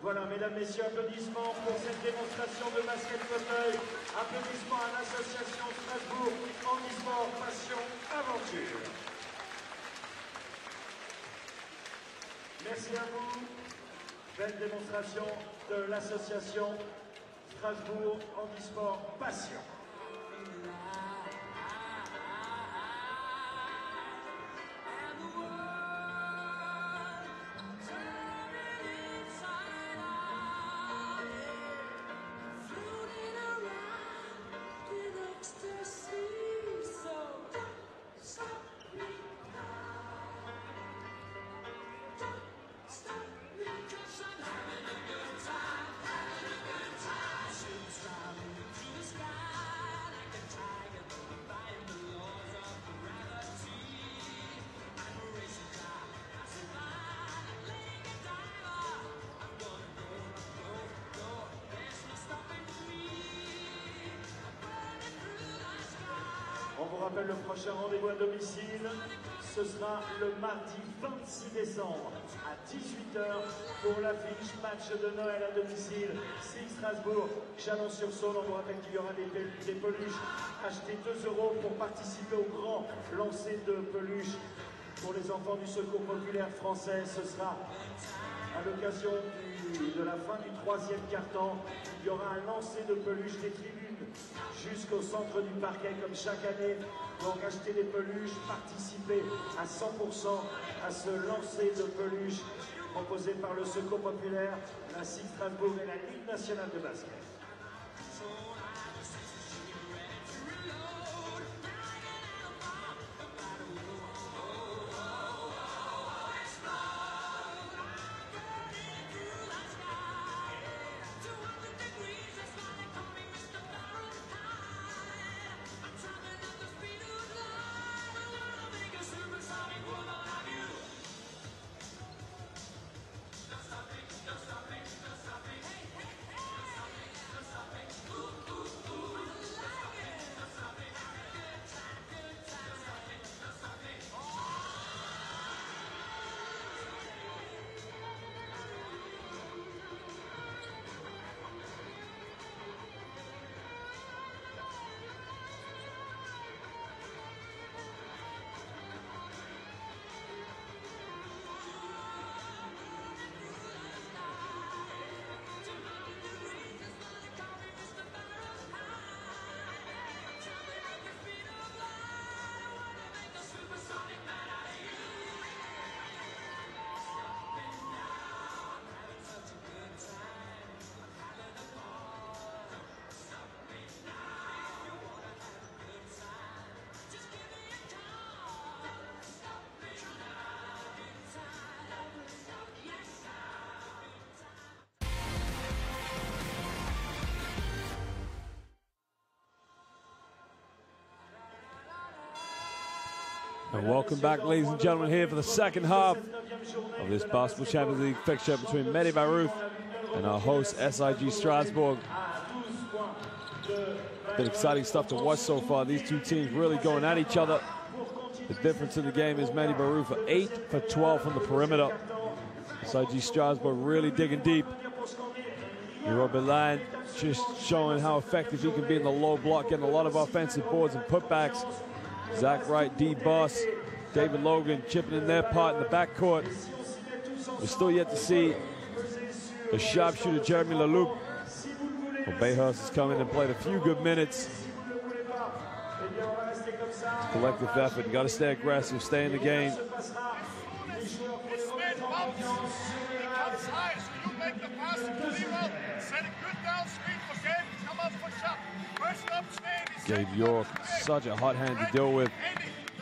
Voilà, mesdames, messieurs, applaudissements pour cette démonstration de basket fauteuil. Applaudissements à l'association Strasbourg, Handisport, Passion, Aventure. Merci à vous. Belle démonstration de l'association Strasbourg, Handisport, Passion. On vous rappelle le prochain rendez-vous à domicile, ce sera le mardi 26 décembre à 18 h pour l'affiche match de Noël à domicile, SIG Strasbourg, Chalon-sur-Saône. On vous rappelle qu'il y aura des peluches. Achetez 2 € pour participer au grand lancer de peluches pour les enfants du Secours populaire français. Ce sera à l'occasion de la fin du 3e quart-temps. Il y aura un lancer de peluches des tribunes jusqu'au centre du parquet comme chaque année. Donc achetez des peluches, participez à 100% à ce lancer de peluches proposé par le Secours populaire, la SIG Strasbourg et la Ligue nationale de basket. And welcome back, ladies and gentlemen, here for the second half of this Basketball Champions League fixture between medi Bayreuth and our host, SIG Strasbourg. Been exciting stuff to watch so far. These two teams really going at each other. The difference in the game is medi Bayreuth are 8 for 12 from the perimeter. SIG Strasbourg really digging deep. Robin Land just showing how effective he can be in the low block, getting a lot of offensive boards and putbacks. Zach Wright, D. Boss, David Logan chipping in their part in the backcourt. We're still yet to see the sharpshooter Jeremy Leloup. Well, Bayhurst has come in and played a few good minutes. Collective effort, you got to stay aggressive, stay in the game. Gabe York, such a hot hand to deal with.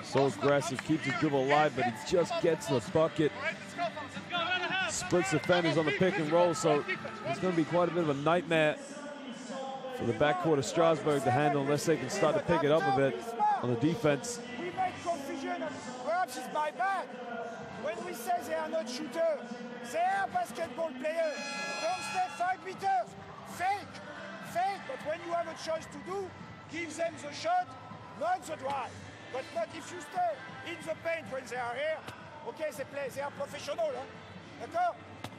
So aggressive, keeps his dribble alive, but he just gets the bucket. Splits defenders on the pick and roll, so it's going to be quite a bit of a nightmare for the backcourt of Strasbourg to handle unless they can start to pick it up a bit on the defense. We make confusion, perhaps it's my bad. When we say they are not shooters, they are basketball players. Don't stay 5 meters. Fake, but when you have a choice to do, give them the shot, not the drive. But not if you stay in the paint when they are here. Okay, they play, they are professional. D'accord?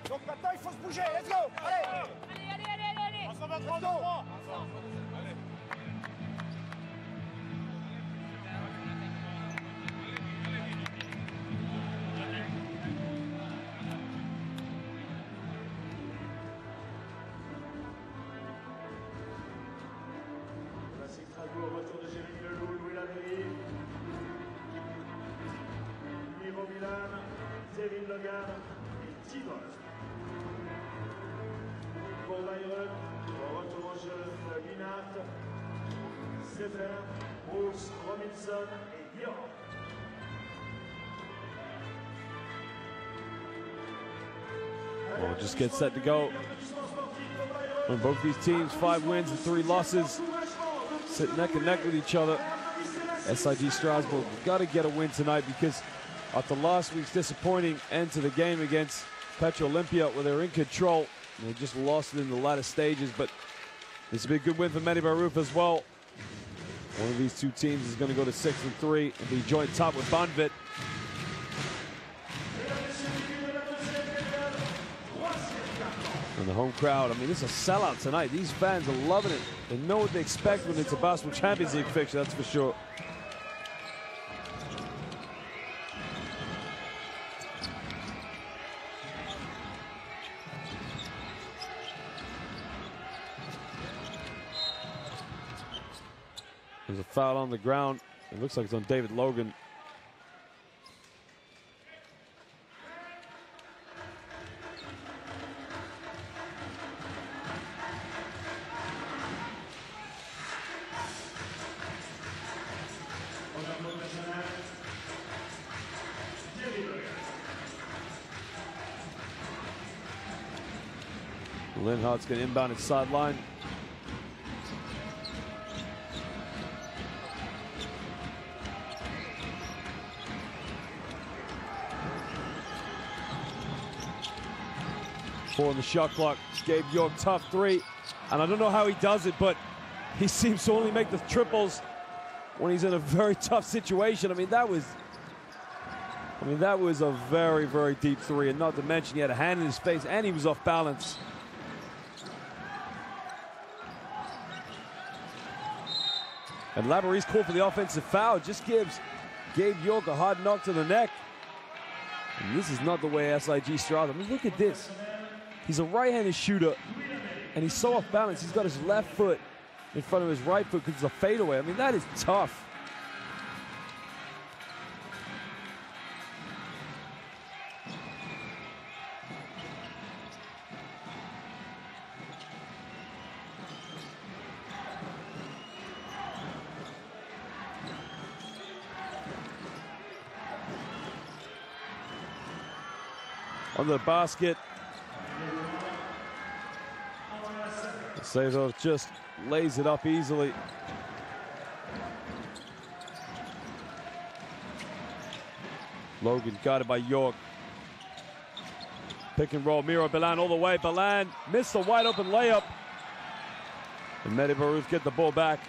Donc maintenant, il faut se bouger. Let's go. Allez. Let's go. SIG Strasbourg, retour de Jérémy Leloup, Louis Laméry, Miro Milan, Zévin Logan et Tivol. Pour Bayreuth, retour en jeu de Linhart, Sefer, Brooks, Robinson et York. We'll just get set to go. On both these teams, 5 wins and 3 losses. Sit neck and neck with each other. SIG Strasbourg got to get a win tonight because after last week's disappointing end to the game against Petro Olympia, where they were in control, and they just lost it in the latter stages. But this will be a good win for medi Bayreuth as well. One of these two teams is going to go to 6-3 and be joint top with Banvit. And the home crowd, I mean, this is a sellout tonight. These fans are loving it. They know what they expect when it's a basketball Champions League fixture, that's for sure. There's a foul on the ground. It looks like it's on David Logan. Linhart's going to inbound his sideline. Four on the shot clock. Gabe York, tough 3. And I don't know how he does it, but he seems to only make the triples when he's in a very tough situation. I mean, that was a very, very deep 3. And not to mention he had a hand in his face and he was off balance. And Labourie's call for the offensive foul just gives Gabe York a hard knock to the neck. And this is not the way SIG Strasbourg. I mean, look at this. He's a right-handed shooter, and he's so off balance. He's got his left foot in front of his right foot because it's a fadeaway. I mean, that is tough. On the basket. Cesar just lays it up easily. Logan guarded by York. Pick and roll, Miro Balan all the way. Balan missed a wide open layup. And medi Bayreuth get the ball back.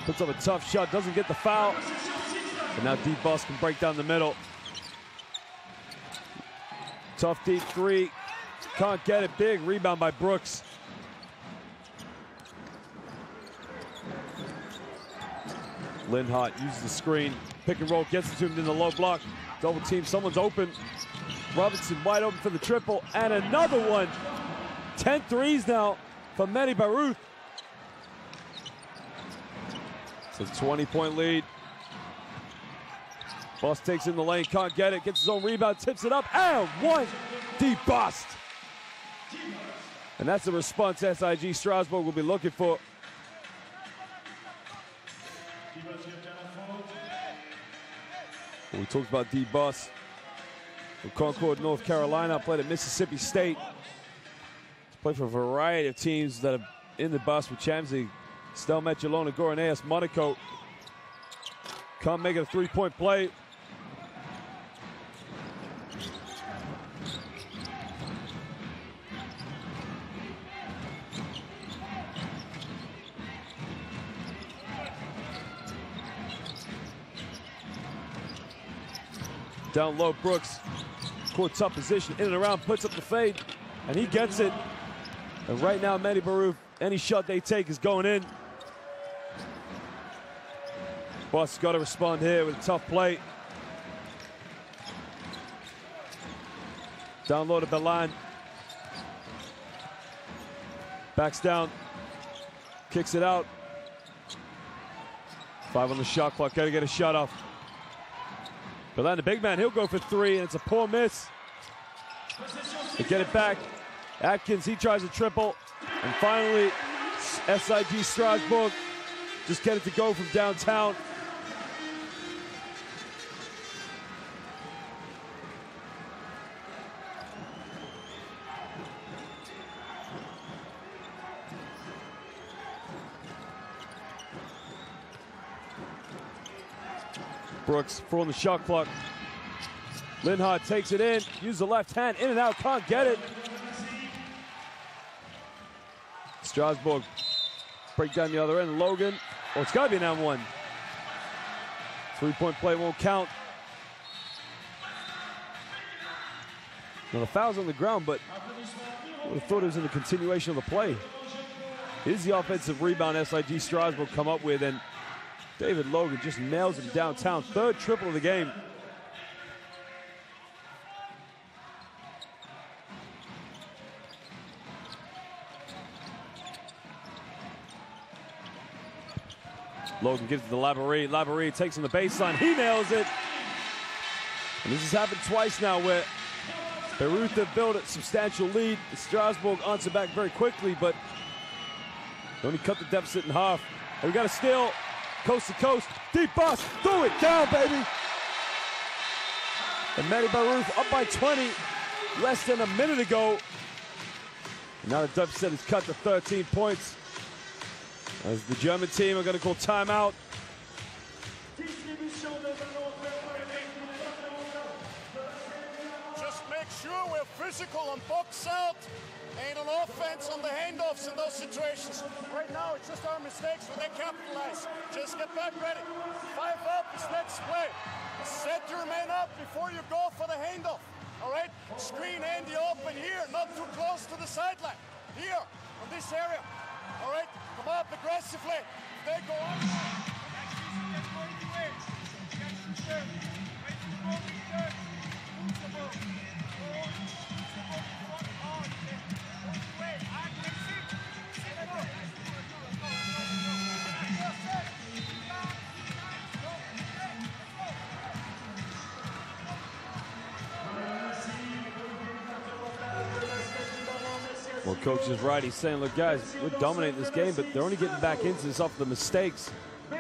Puts up a tough shot, doesn't get the foul. And now Deep Boss can break down the middle. Tough deep 3. Can't get it. Big rebound by Brooks. Linhart uses the screen. Pick and roll, gets it to him in the low block. Double team, someone's open. Robinson wide open for the triple. And another one. 10 threes now for medi Bayreuth. It's a 20-point lead. Boss takes in the lane, can't get it, gets his own rebound, tips it up, and one. Deep bust. And that's the response SIG Strasbourg will be looking for. We talked about D-Bus from Concord, North Carolina, played at Mississippi State. Played for a variety of teams that are in the bus with Champions League. Stelmet, Girona, Goraneas, Monaco. Can't make it a three-point play. Down low, Brooks. Court tough position, in and around, puts up the fade, and he gets it. And right now, medi Bayreuth, any shot they take is going in. Boss got to respond here with a tough play. Down low to Belan. Backs down. Kicks it out. 5 on the shot clock. Got to get a shot off. Belan, the big man, he'll go for 3, and it's a poor miss. They get it back. Atkins, he tries a triple. And finally, SIG Strasbourg just get it to go from downtown. Brooks throwing the shot clock. Linhart takes it in, uses the left hand, in and out, can't get it. Strasbourg break down the other end. Logan, oh, it's gotta be an M1. 3-point play won't count. Now the foul's on the ground, but I would have thought it was in the continuation of the play. Here's the offensive rebound SIG Strasbourg come up with, and David Logan just nails him downtown. 3rd triple of the game. Logan gives it to Laborie. Laborie takes on the baseline. He nails it. And this has happened twice now where Bayreuth have built a substantial lead. Strasbourg answer back very quickly, but they only cut the deficit in half. And we got a steal. Coast to coast, deep bust, throw it down, baby. And medi Bayreuth up by 20, less than a minute ago. And now the deficit is cut to 13 points. As the German team are going to call timeout. Just make sure we're physical on box out and on offense on the handoffs in those situations. Right now, it's just our mistakes when they capitalize. Just get back ready. 5 up is next play. Set your man up before you go for the handoff. All right? Screen Andy open here, not too close to the sideline. Here, on this area. All right? Come up aggressively. If they go up. Well, coach is right. He's saying, look, guys, we're dominating this game, but they're only getting back into this off the mistakes. You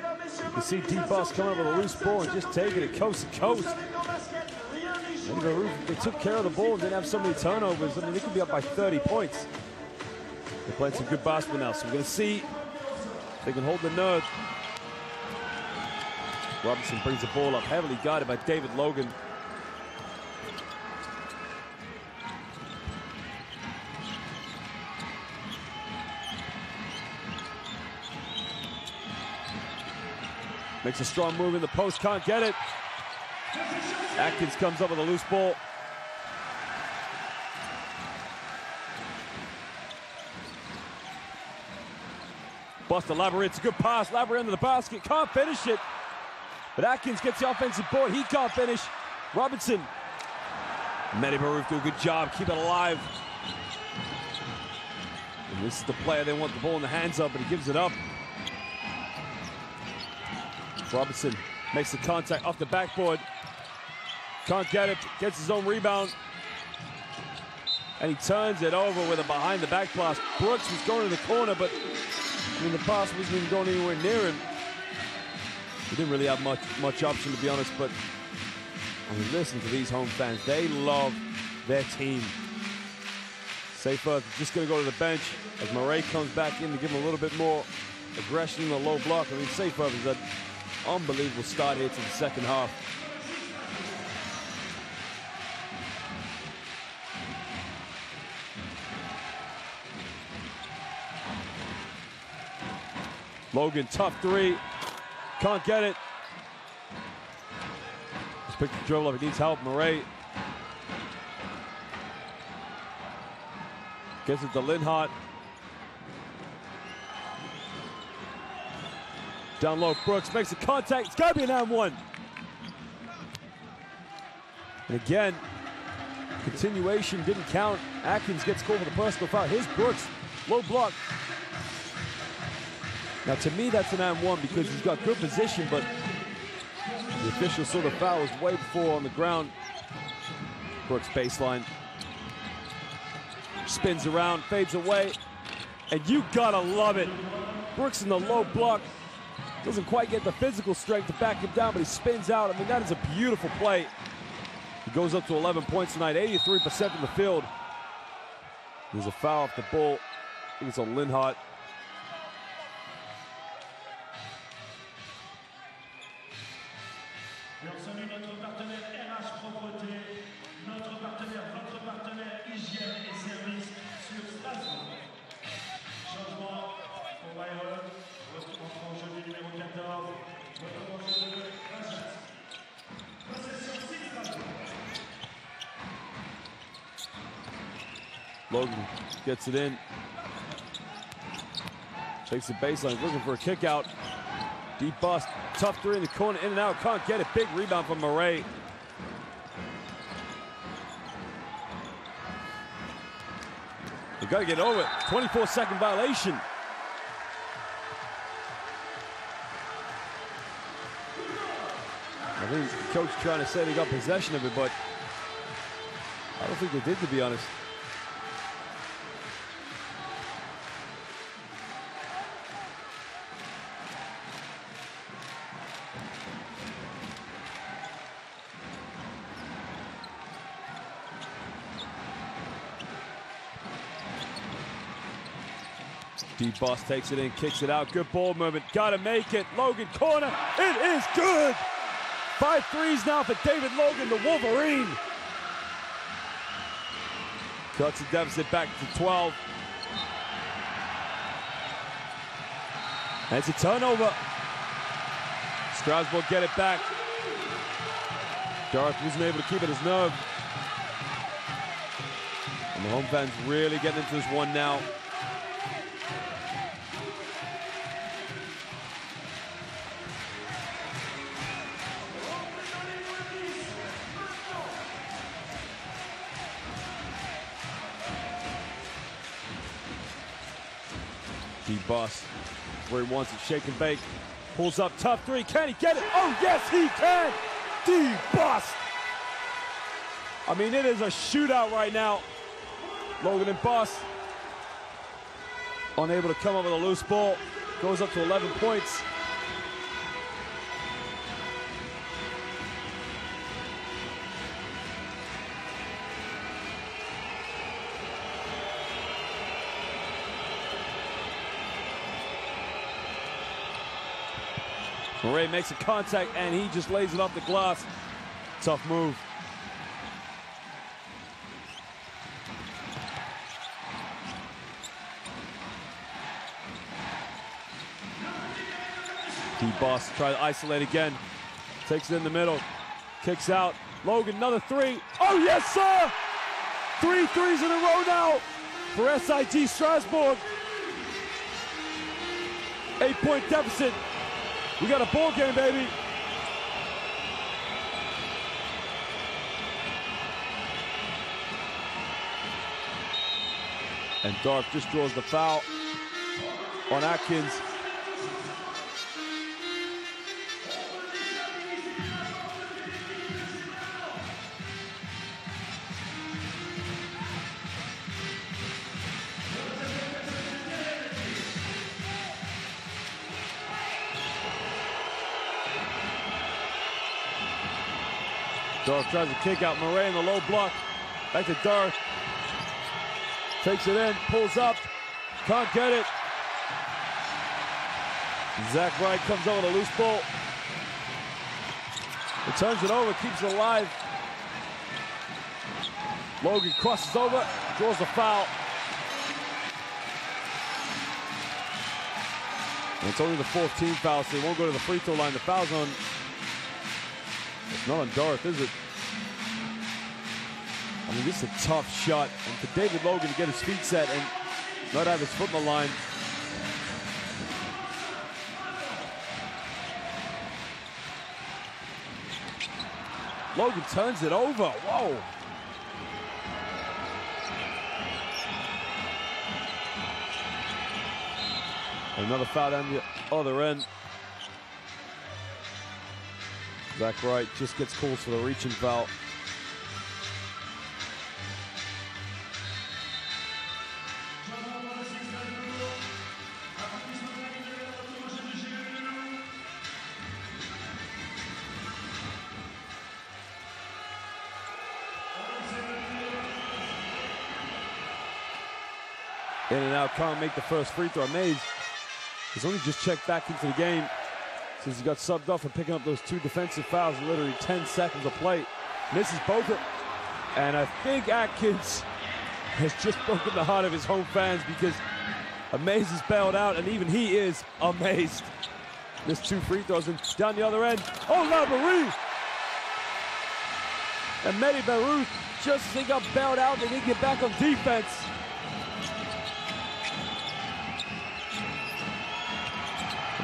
can see D-Bus coming up with a loose ball and just taking it coast to coast. They took care of the ball and didn't have so many turnovers. I mean, they could be up by 30 points. They're playing some good basketball now, so we're going to see if they can hold the nerve. Robinson brings the ball up, heavily guarded by David Logan. Makes a strong move in the post, can't get it. Atkins comes up with a loose ball. Buster Laborie, it's a good pass. Laborie under the basket, can't finish it. But Atkins gets the offensive board, he can't finish. Robinson. medi Bayreuth do a good job, keep it alive. And this is the player they want the ball in the hands of, but he gives it up. Robinson makes the contact off the backboard. Can't get it, gets his own rebound. And he turns it over with a behind the back pass. Brooks was going to the corner, but I mean, the pass wasn't even going anywhere near him. He didn't really have much option, to be honest, but I mean, listen to these home fans. They love their team. Seyfarth just going to go to the bench as Murray comes back in to give him a little bit more aggression in the low block. I mean, Seyfarth has an unbelievable start here to the second half. Logan, tough three. Can't get it. Just picked the dribble up. He needs help. Murray gets it to Linhart. Down low, Brooks makes a contact. It's got to be an and-one. And again, continuation didn't count. Atkins gets called for the personal foul. Here's Brooks, low block. Now, to me, that's an and-one because he's got good position, but the official saw the foul was way before on the ground. Brooks baseline. Spins around, fades away, and you gotta love it. Brooks in the low block. Doesn't quite get the physical strength to back him down, but he spins out. I mean, that is a beautiful play. He goes up to 11 points tonight, 83% from the field. There's a foul off the ball. I think it's on Linhart. Et on salue notre partenaire RH Propreté, notre partenaire, votre partenaire Hygiène et Services sur Strasbourg. Changement pour Bayreuth, votre entrant en jeu du numéro 14, votre en jeu de Rachas. Possession SIG Strasbourg. Logan gets it in. Takes the baseline, looking for a kick out. Deep bust, tough three in the corner, in and out, can't get it. Big rebound from Murray. You gotta get over it. 24-second violation. I think the coach trying to say they got possession of it, but I don't think they did, to be honest. Deep boss takes it in, kicks it out. Good ball movement. Gotta make it. Logan corner. It is good. 5 threes now for David Logan, the Wolverine. Cuts the deficit back to 12. And it's a turnover. Strasbourg get it back. Darth wasn't able to keep it his nerve. And the home fans really getting into this one now. D-Boss, where he wants it, shake and bake. Pulls up, tough three, can he get it? Oh yes, he can! D-Boss! I mean, it is a shootout right now. Logan and Boss unable to come up with a loose ball. Goes up to 11 points. Murray makes a contact and he just lays it off the glass. Tough move. D-Boss try to isolate again. Takes it in the middle. Kicks out. Logan, another three. Oh yes, sir! 3 threes in a row now for SIG Strasbourg. 8-point deficit. We got a ball game, baby. And Darth just draws the foul on Atkins. Darth tries to kick out Murray in the low block. Back to Darth. Takes it in, pulls up, can't get it. Zach Wright comes over the loose ball. He turns it over, keeps it alive. Logan crosses over, draws the foul. And it's only the 4th team foul, so he won't go to the free throw line. The foul's on. It's not on Dorth, is it? I mean, this is a tough shot. And for David Logan to get his feet set and not have his foot on the line. Logan turns it over. Whoa. Another foul down the other end. Zach Wright just gets called for the reaching foul. In and out, can't make the first free throw. Mays has only just checked back into the game since he got subbed off for picking up those 2 defensive fouls in literally 10 seconds of play. Misses both of them. And I think Atkins has just broken the heart of his home fans because Mays is bailed out, and even he is amazed. Missed 2 free throws, and down the other end, oh, Marie! And medi Bayreuth, just as they got bailed out, they didn't get back on defense.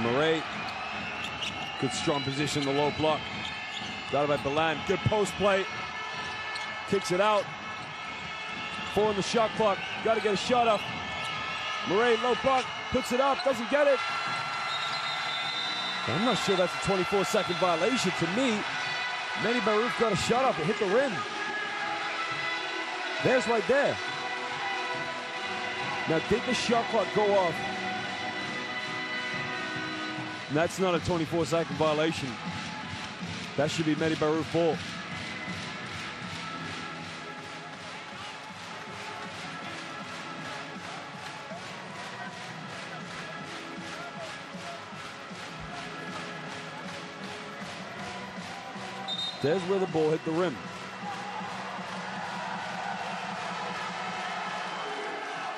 Murray, good strong position, the low block. Got it by Belan, good post play. Kicks it out. 4 on the shot clock, got to get a shot up. Murray, low block, puts it up, doesn't get it. I'm not sure that's a 24-second violation. To me, medi Bayreuth got a shot up, it hit the rim. There's right there. Now, did the shot clock go off? And that's not a 24-second violation. That should be medi Bayreuth ball. There's where the ball hit the rim.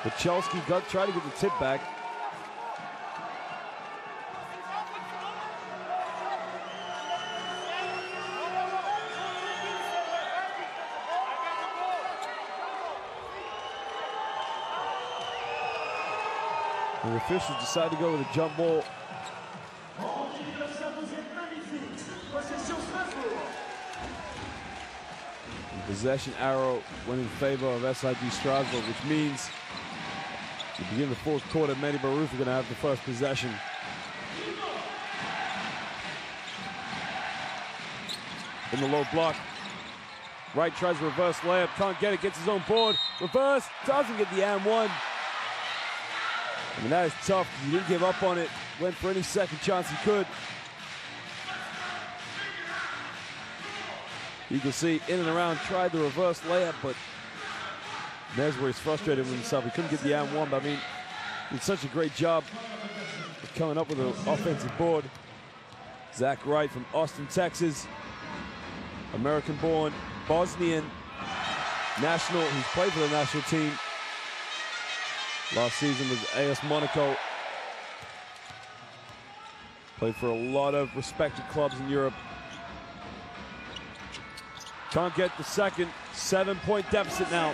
But Chelsea tried to get the tip back. The officials decide to go with a jump ball. The possession arrow went in favor of SIG Strasbourg, which means to begin the 4th quarter, medi Bayreuth are going to have the first possession. In the low block. Wright tries a reverse layup, can't get it, gets his own board. Reverse, doesn't get the and one. I mean, that is tough. He didn't give up on it. Went for any second chance he could. You can see in and around, tried the reverse layup, but there's where he's frustrated with himself. He couldn't get the and one, but I mean, he did such a great job of coming up with an offensive board. Zach Wright from Austin, Texas. American-born, Bosnian national. He's played for the national team. Last season was AS Monaco. Played for a lot of respected clubs in Europe. Can't get the second. 7-point deficit now.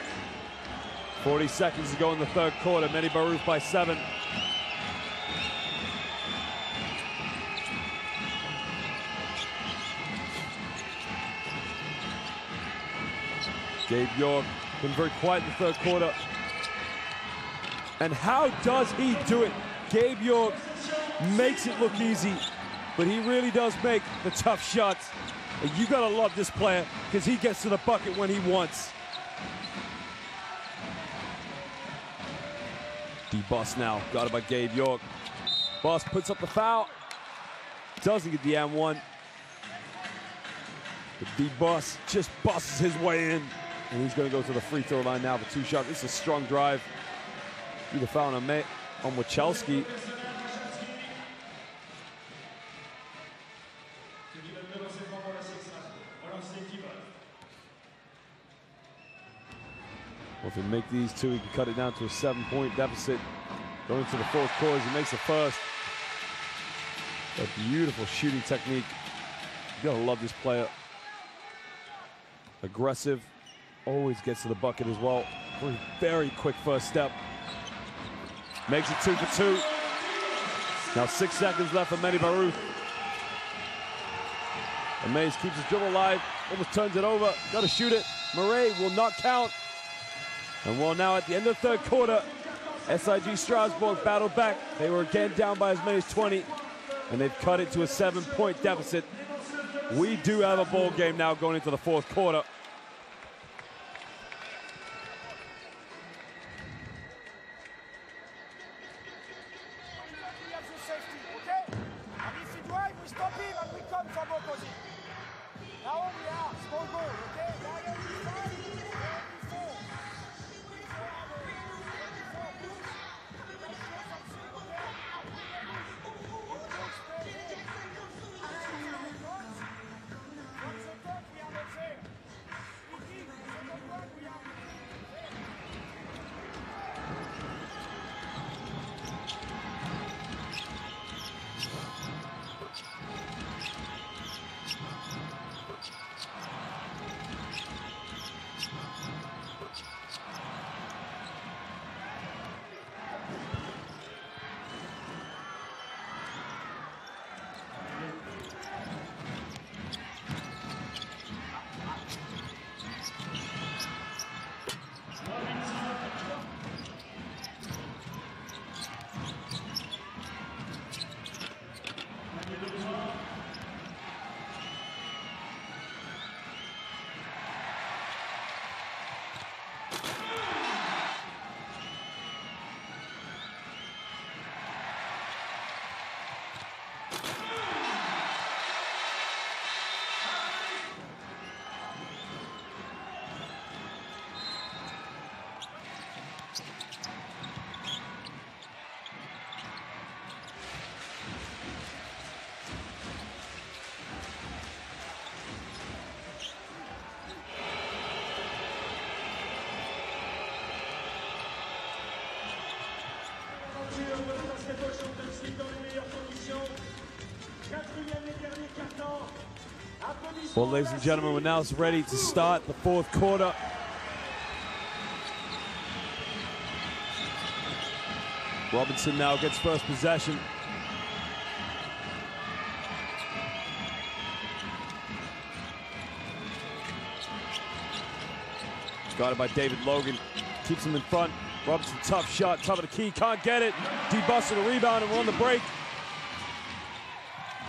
40 seconds to go in the 3rd quarter. medi Bayreuth by 7. Gabe York been very quiet in the 3rd quarter. And how does he do it? Gabe York makes it look easy, but he really does make the tough shots. And you gotta love this player because he gets to the bucket when he wants. D-Boss now, got it by Gabe York. Boss puts up the foul, doesn't get the and one. But D-Boss just busts his way in, and he's gonna go to the free throw line now for 2 shots. This is a strong drive. Through the foul on Wachowski. Well, if we make these two, we can cut it down to a 7-point deficit. Going to the fourth quarter, he makes the first. A beautiful shooting technique. You gotta love this player. Aggressive, always gets to the bucket as well. Very quick first step. Makes it 2 for 2. Now 6 seconds left for medi Bayreuth. And Mays keeps his dribble alive, almost turns it over, gotta shoot it. Murray will not count. And well, now at the end of the third quarter, SIG Strasbourg battled back. They were again down by as many as 20, and they've cut it to a 7-point deficit. We do have a ball game now going into the fourth quarter. Well, ladies and gentlemen, we're now ready to start the fourth quarter. Robinson now gets first possession. Guarded by David Logan. Keeps him in front. Robinson, tough shot, top of the key, can't get it. D-busted a rebound and we're on the break.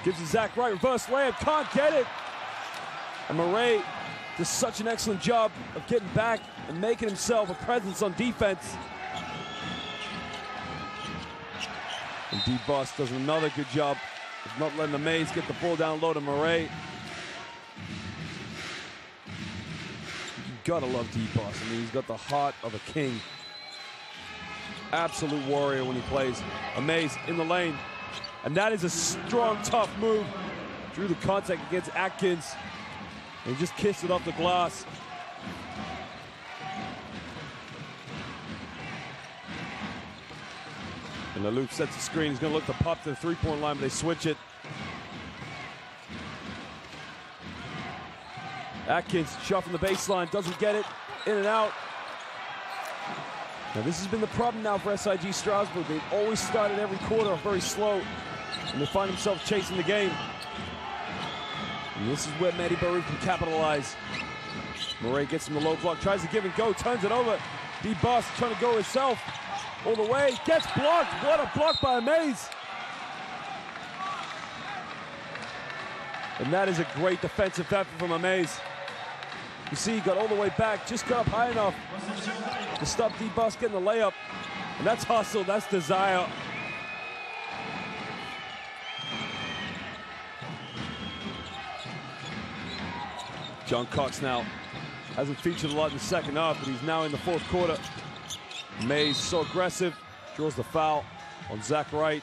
Gives it Zach Wright, reverse layup, can't get it. And Murray does such an excellent job of getting back and making himself a presence on defense. And D-Boss does another good job of not letting the Mays get the ball down low to Murray. You gotta love D-Boss. I mean, he's got the heart of a king. Absolute warrior when he plays. Amaze in the lane. And that is a strong, tough move. Drew the contact against Atkins. And he just kissed it off the glass. And Leloup sets the screen. He's going to look to pop to the three-point line, but they switch it. Atkins, shot from the baseline, doesn't get it. In and out. Now this has been the problem now for SIG Strasbourg. They've always started every quarter off very slow, and they find themselves chasing the game. And this is where medi Bayreuth can capitalize. Murray gets him the low block, tries to give and go, turns it over. D-Boss trying to go himself all the way, gets blocked. What a block by Amaze. And that is a great defensive effort from Amaze. You see, he got all the way back, just got up high enough to stop D-Boss getting the layup. And that's hustle, that's desire. John Cox now hasn't featured a lot in the second half, but he's now in the fourth quarter. Mays so aggressive, draws the foul on Zach Wright.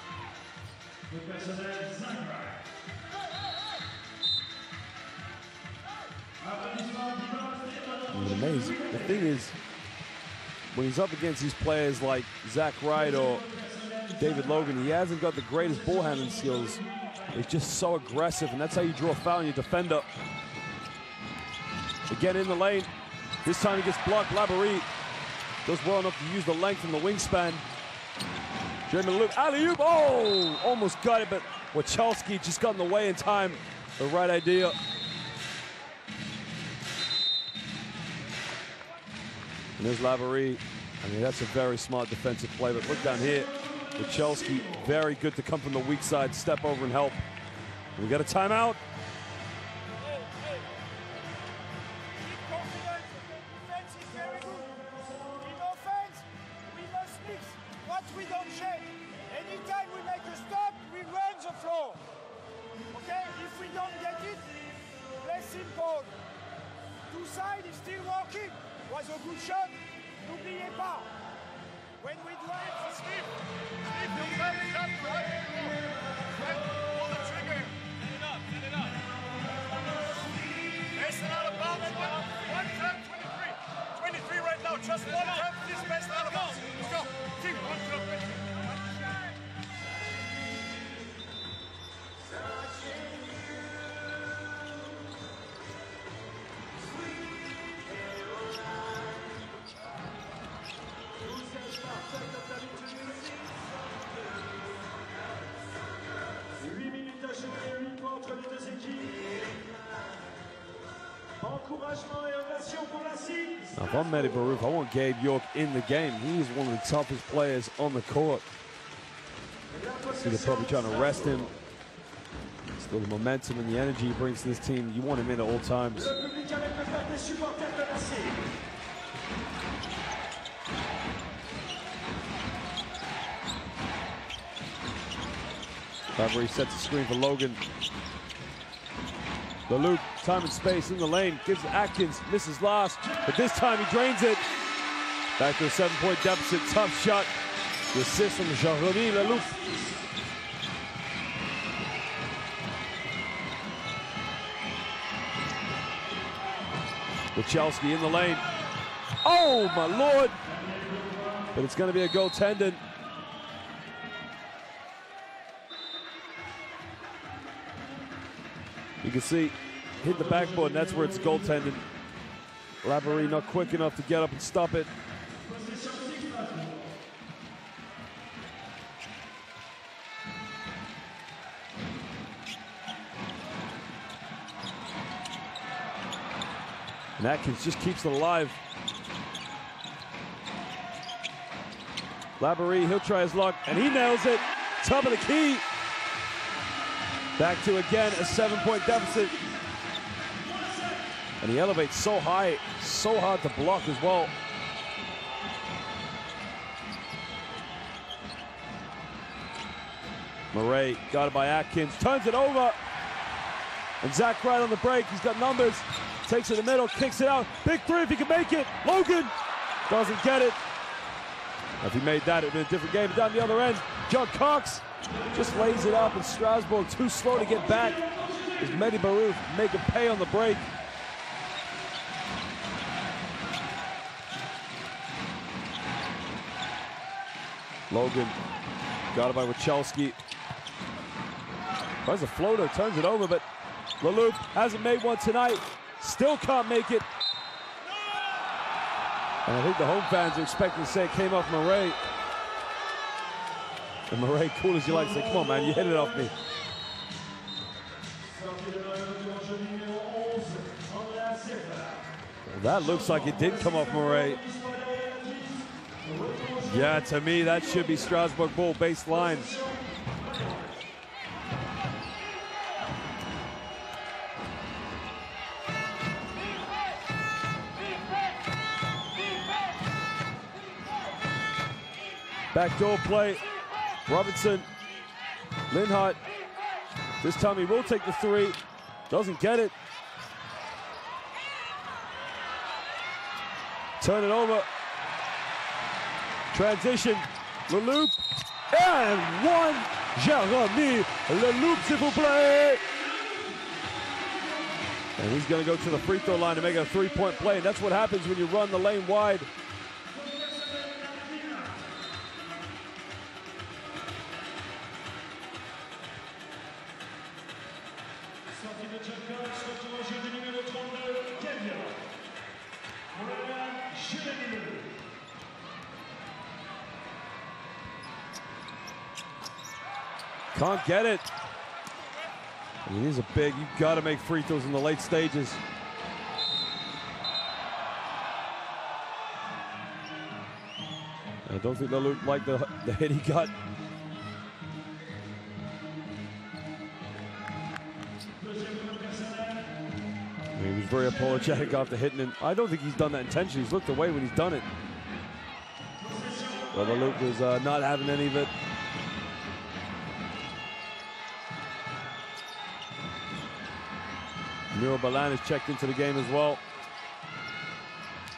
Amazing. The thing is, when he's up against these players like Zach Wright or David Logan, he hasn't got the greatest ball handling skills. He's just so aggressive, and that's how you draw a foul on your defender. Again in the lane. This time he gets blocked. Laborie does well enough to use the length and the wingspan. Jeremy Luke, alley-oop, oh! Almost got it, but Wachowski just got in the way in time. The right idea. And there's Laborie. I mean, that's a very smart defensive play, but look down here. Wachowski, very good to come from the weak side, step over and help. And we got a timeout. Was a good shot. N'oubliez pas. When we drive, Steve, you got it up right. Pull the trigger. Set it up. Based out of bounds. 1 10, 23. 23 right now. Just 1 10. Please based out of bounds. Let's go. Keep 1 10. Now, if I'm medi Bayreuth, I want Gabe York in the game. He is one of the toughest players on the court. See, they're probably trying to rest him. Still, the momentum and the energy he brings to this team, you want him in at all times. Laborie sets the screen for Logan. The loop, time and space in the lane, gives Atkins, misses last, but this time he drains it. Back to a 7-point deficit, tough shot. The assist from Jean-René Leloup. Wachowski in the lane. Oh, my Lord. But it's going to be a goaltending. You can see, hit the backboard, and that's where it's goaltended. Laborie not quick enough to get up and stop it. And Atkins just keeps it alive. Laborie, he'll try his luck, and he nails it. Top of the key. Back to, again, a 7-point deficit. And he elevates so high, so hard to block as well. Murray got it by Atkins, turns it over. And Zach Wright on the break, he's got numbers. Takes it in the middle, kicks it out. Big three if he can make it. Logan doesn't get it. If he made that, it would be a different game. Down the other end, John Cox just lays it up, and Strasbourg too slow to get back. As medi Bayreuth make him pay on the break. Logan got it by Wachowski. Tries a floater, turns it over, but Leloup hasn't made one tonight. Still can't make it. And I think the home fans are expecting to say it came off Murray. And Murray, cool as you like, say, come on, man, you hit it off me. Well, that looks like it did come off Murray. Yeah, to me, that should be Strasbourg ball baseline. Backdoor play. Robinson, Linhart. This time he will take the three. Doesn't get it. Turn it over. Transition. Leloup. And one. Jérémy Leloup, s'il vous plaît. And he's going to go to the free throw line to make a three-point play. And that's what happens when you run the lane wide. Can't get it. I mean, these are big. You've got to make free throws in the late stages. I don't think Leloup liked the hit he got. He was very apologetic after hitting him. I don't think he's done that intentionally. He's looked away when he's done it. But Leloup was not having any of it. Miro Balan has checked into the game as well.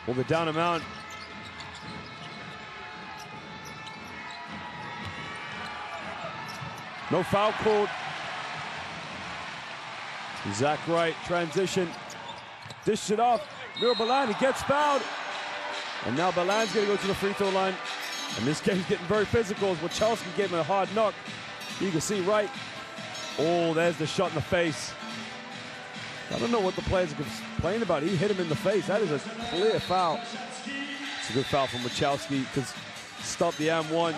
Will go down amount. No foul called. Zach Wright, transition. Dishes it off. Miro Balan, he gets fouled. And now Balan's going to go to the free throw line. And this game's getting very physical as Wachowski gave him a hard knock. You can see Wright. Oh, there's the shot in the face. I don't know what the players are complaining about. He hit him in the face. That is a clear foul. It's a good foul from Wachowski because stop the M1.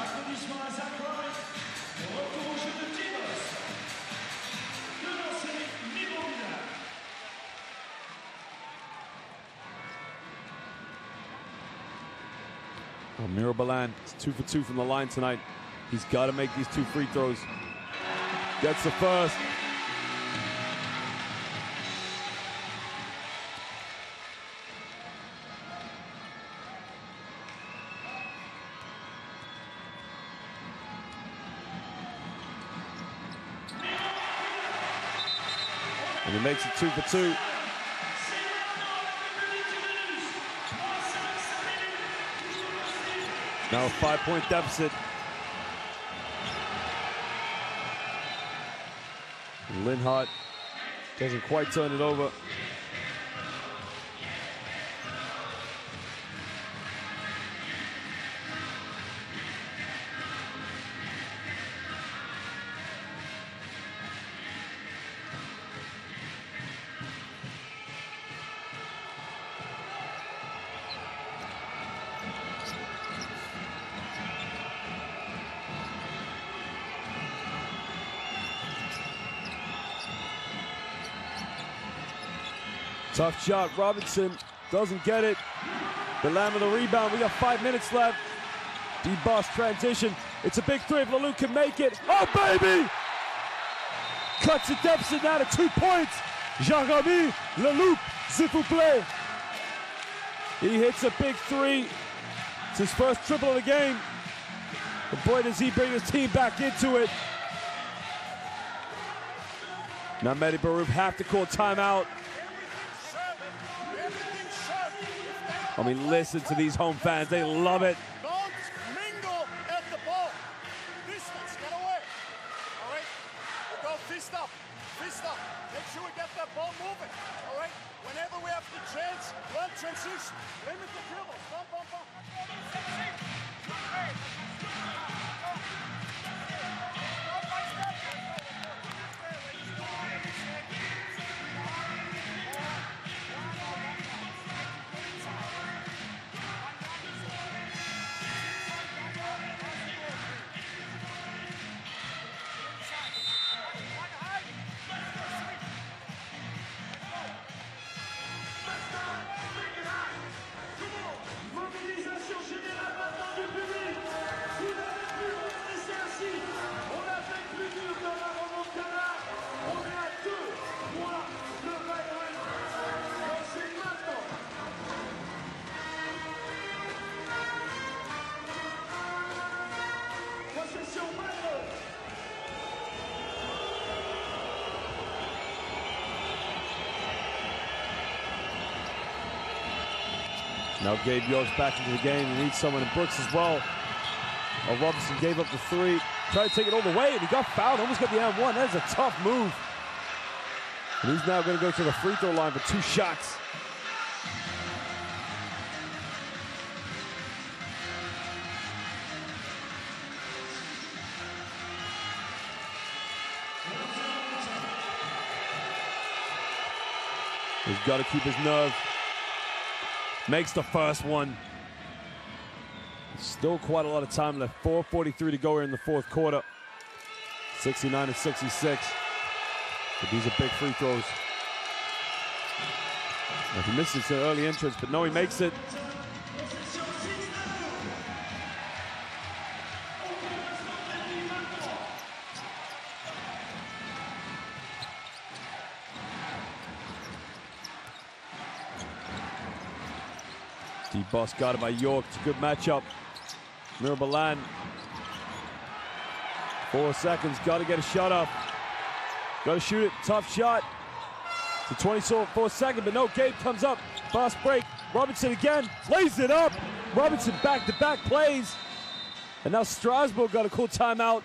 Oh, Miro Balan is 2 for 2 from the line tonight. He's got to make these 2 free throws. Gets the first. And he makes it 2 for 2. Now a 5-point deficit. Linhart doesn't quite turn it over. Tough shot, Robinson doesn't get it. Balan with a rebound, we got 5 minutes left. D-Boss transition, it's a big three if Leloup can make it. Oh baby! Cuts the deficit now to 2 points. Jérémy Leloup, s'il vous plaît. He hits a big three. It's his first triple of the game. But boy, does he bring his team back into it. Now medi Bayreuth have to call timeout. I mean, listen to these home fans. They love it. Don't mingle at the ball. Distance, get away. All right? We go fist up. Fist up. Make sure we get that ball moving. All right? Whenever we have the chance, run transition. Limit the dribbles. Bump, bump, bump. Now Gabe York's back into the game. He needs someone in Brooks as well. Oh, Robinson gave up the three. Tried to take it all the way, and he got fouled. Almost got the and one. That's a tough move. And he's now going to go to the free throw line for 2 shots. He's got to keep his nerve. Makes the first one. Still quite a lot of time left. 4:43 to go here in the fourth quarter. 69-66. But these are big free throws. If he misses the early entrance, but no, he makes it. D-Boss guarded by York. It's a good matchup. Mirabalan. 4 seconds. Got to get a shot up. Got to shoot it. Tough shot. It's a 24 second, but no. Gabe comes up. Fast break. Robinson again. Lays it up. Robinson back-to-back plays. And now Strasbourg got a cool timeout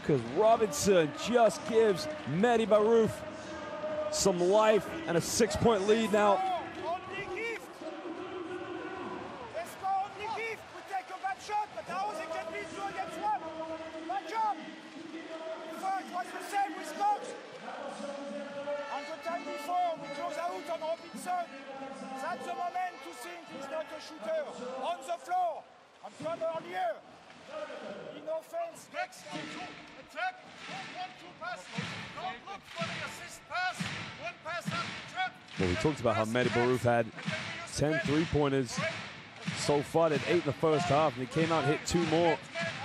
because Robinson just gives medi Bayreuth some life and a 6-point lead now. That's the moment to think he's not a shooter. On the floor, and from earlier. In offense. Attack. 1-2 pass. Don't look for the assist pass. 1 pass up the trap. Well, we talked about how medi Bayreuth had 10 three-pointers so far. At 8 in the first half, and they came out and hit 2 more.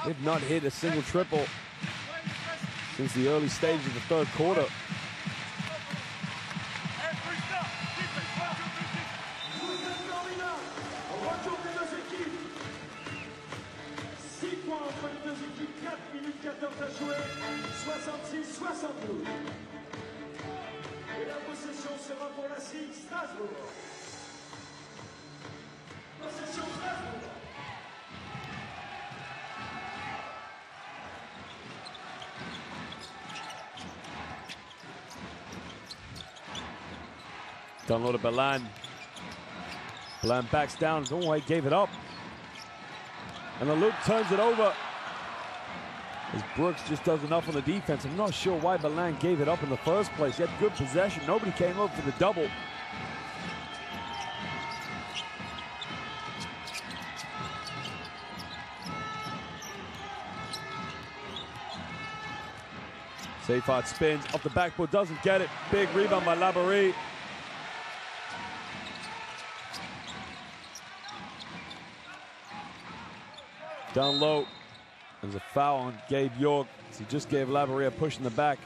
They've not hit a single triple since the early stages of the third quarter. Et la possession sera pour la SIG Strasbourg. Possession Strasbourg. Down low to Balan. Balan backs down. Oh, he gave it up. And the Luke turns it over. As Brooks just does enough on the defense. I'm not sure why Balan gave it up in the first place. He had good possession. Nobody came up for the double. Seyfarth spins off the backboard, doesn't get it. Big rebound by Laborie. Down low. There's a foul on Gabe York. He just gave Laborie a push in the back.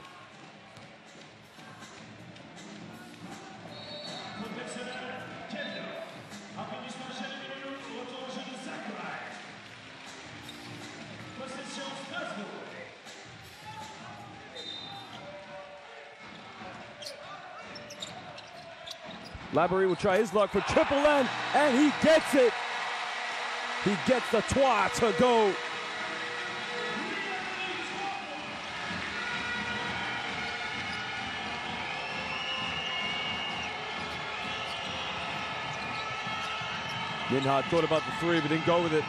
Laborie will try his luck for triple N, and he gets it. He gets the trois to go. Minhard thought about the three, but didn't go with it.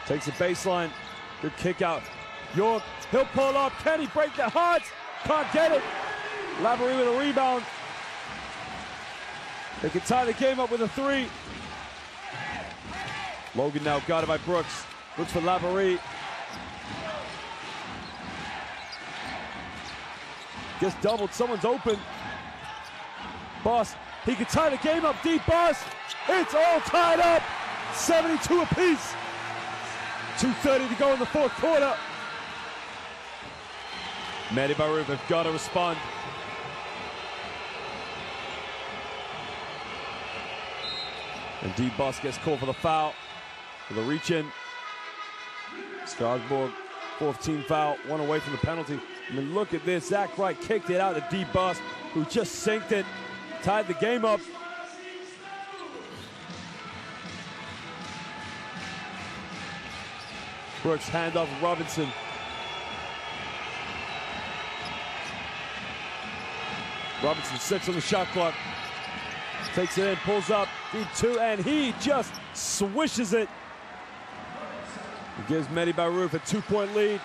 Takes the baseline. Good kick out. York, he'll pull up. Can he break the hearts? Can't get it. Laborie with a rebound. They can tie the game up with a three. Logan now guarded by Brooks. Looks for Laborie. Gets doubled. Someone's open. Boss. He can tie the game up, deep Boss. It's all tied up. 72 apiece. 2:30 to go in the fourth quarter. medi Bayreuth have got to respond. And D-Boss gets called for the foul. For the reach in. Strasbourg, 4th team foul, 1 away from the penalty. I mean, look at this. Zach Wright kicked it out to D-Boss, who just sinked it. Tied the game up. Brooks handoff Robinson. Robinson 6 on the shot clock. Takes it in, pulls up, deep 2, and he just swishes it. He gives medi Bayreuth a 2-point lead.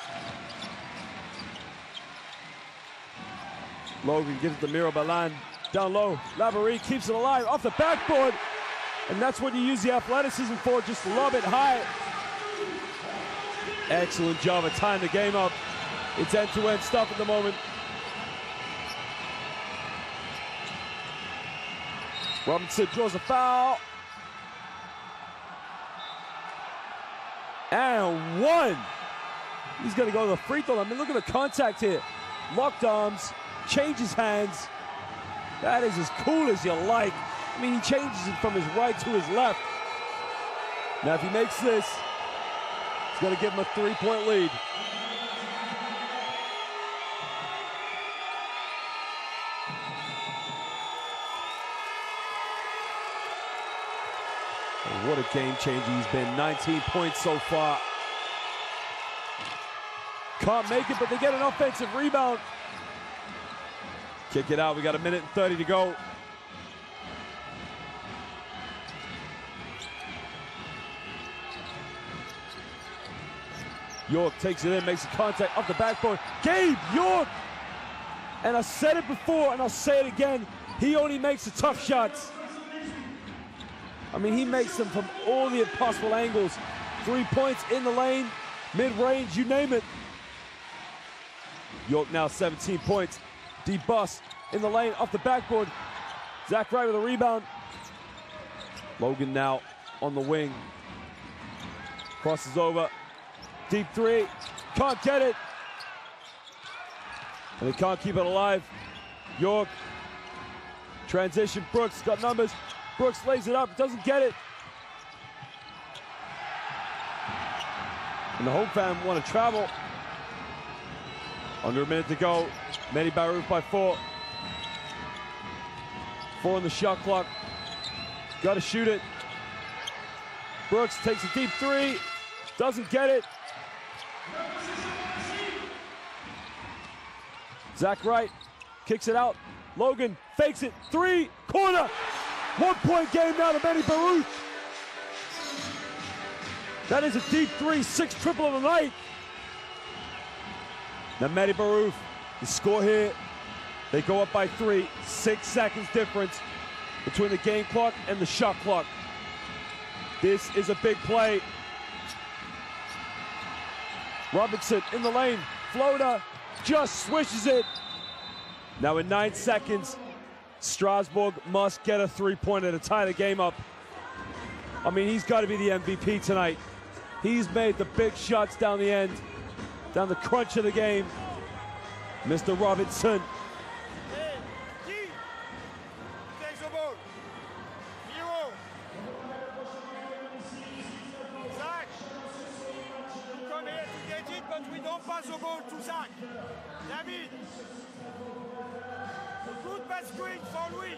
Logan gives it to Miro Balan. Down low, Laverie keeps it alive off the backboard. And that's what you use the athleticism for, just lob it high. Excellent job of tying the game up. It's end-to-end stuff at the moment. Robinson draws a foul. And one. He's going to go to the free throw. I mean, look at the contact here. Locked arms, changes hands. That is as cool as you like. I mean, he changes it from his right to his left. Now, if he makes this, it's going to give him a 3-point lead. What a game changer he's been. 19 points so far. Can't make it, but they get an offensive rebound. Kick it out. We got 1:30 to go. York takes it in, makes a contact off the backboard. Gabe York! And I said it before, and I'll say it again. He only makes the tough shots. I mean, he makes them from all the possible angles. 3 points in the lane, mid-range, you name it. York now 17 points. Deep bust in the lane, off the backboard. Zach Wright with a rebound. Logan now on the wing. Crosses over. Deep 3. Can't get it. And they can't keep it alive. York. Transition. Brooks got numbers. Brooks lays it up, doesn't get it. And the home fan want to travel. Under 1 minute to go. medi Bayreuth by 4. 4 on the shot clock. Got to shoot it. Brooks takes a deep 3. Doesn't get it. Zach Wright kicks it out. Logan fakes it. 3, corner. 1-point game now to medi Bayreuth. That is a deep 3, 6th triple of the night. Now medi Bayreuth, the score here, they go up by 3, 6 seconds difference between the game clock and the shot clock. This is a big play. Robinson in the lane, floater, just swishes it. Now in 9 seconds, Strasbourg must get a 3-pointer to tie the game up. I mean, he's got to be the MVP tonight. He's made the big shots down the end, down the crunch of the game. Mr. Robinson. Hey, qui takes the ball? Miro. Zach. You come here to get it, but we don't pass the ball to Zach. David. Good pass screen for Louis.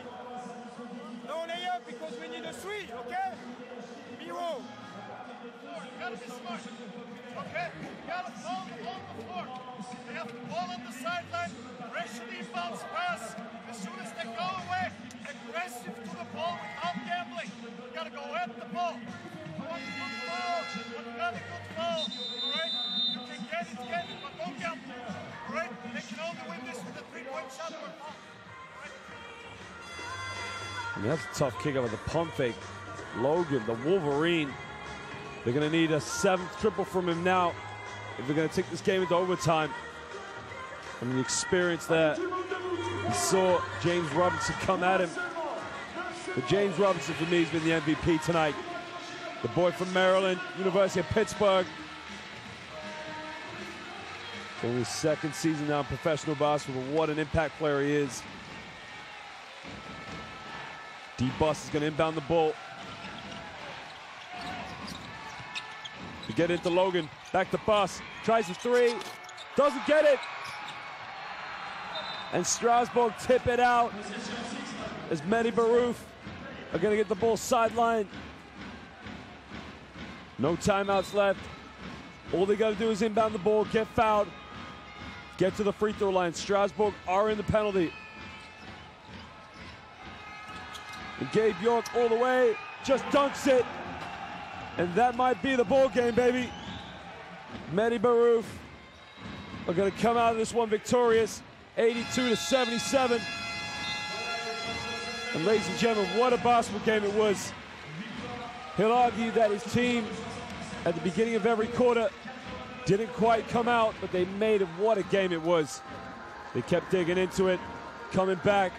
No layup because we need a 3, okay? Miro. You gotta be smart. Okay? You gotta ball on the floor. They have the ball on the sideline, pressure the inbounds pass. As soon as they go away, aggressive to the ball without gambling. You gotta go at the ball. You want a good foul, another good foul. Alright? You can get it, but don't gamble. Alright? They can only win this with a 3-point shot or a foul. I mean, that's a tough kick out with the pump fake. Logan, the Wolverine. They're going to need a 7th triple from him now if they're going to take this game into overtime. I mean, the experience there. He saw James Robinson come at him. But James Robinson, for me, has been the MVP tonight. The boy from Maryland, University of Pittsburgh. Only his 2nd season now in professional basketball, but what an impact player he is. D-Bus is going to inbound the ball. To get into Logan, back to Bus, tries a 3, doesn't get it. And Strasbourg tip it out as medi Bayreuth are going to get the ball sidelined. No timeouts left. All they got to do is inbound the ball, get fouled, get to the free throw line. Strasbourg are in the penalty. And Gabe York all the way, just dunks it. And that might be the ball game, baby. Medi Bayreuth are going to come out of this one victorious, 82-77. And ladies and gentlemen, what a basketball game it was. He'll argue that his team, at the beginning of every quarter, didn't quite come out, but they made it. What a game it was. They kept digging into it, coming back.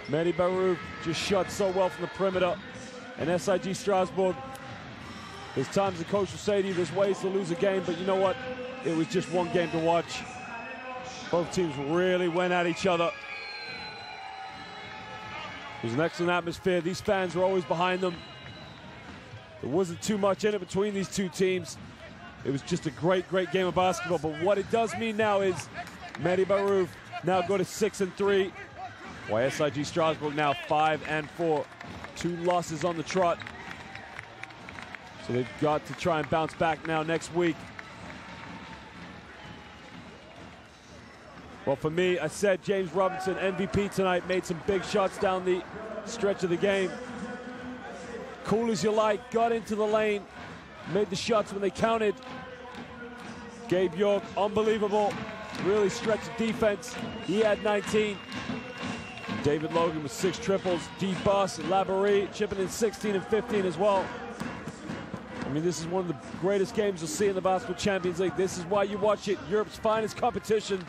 Medi Bayreuth just shot so well from the perimeter. And SIG Strasbourg, there's times the coach will say to you, there's ways to lose a game, but you know what? It was just one game to watch. Both teams really went at each other. It was an excellent atmosphere. These fans were always behind them. There wasn't too much in it between these two teams. It was just a great, great game of basketball. But what it does mean now is Medi Bayreuth now go to 6-3, while SIG Strasbourg now 5-4. 2 losses on the trot. So they've got to try and bounce back now next week. Well, for me, I said James Robinson, MVP tonight, made some big shots down the stretch of the game. Cool as you like, got into the lane, made the shots when they counted. Gabe York, unbelievable, really stretched the defense. He had 19. David Logan with 6 triples. D. Boss and Laborie chipping in 16 and 15 as well. I mean, this is one of the greatest games you'll see in the Basketball Champions League. This is why you watch it, Europe's finest competition.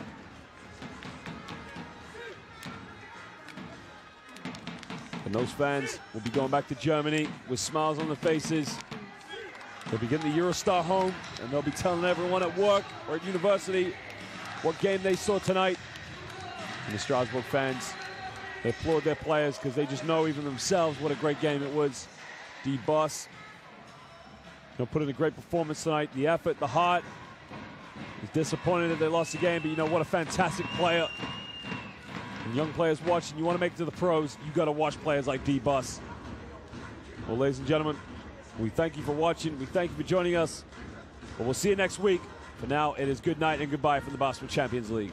And those fans will be going back to Germany with smiles on their faces. They'll be getting the Eurostar home, and they'll be telling everyone at work or at university what game they saw tonight. And the Strasbourg fans, they applaud their players because they just know even themselves what a great game it was. D. Boss, put in a great performance tonight. The effort, the heart. He's disappointed that they lost the game, but you know what a fantastic player. And young players watching, you want to make it to the pros, you got to watch players like D. Boss. Well, ladies and gentlemen, we thank you for watching. We thank you for joining us. But we'll see you next week. For now, it is good night and goodbye from the Basketball Champions League.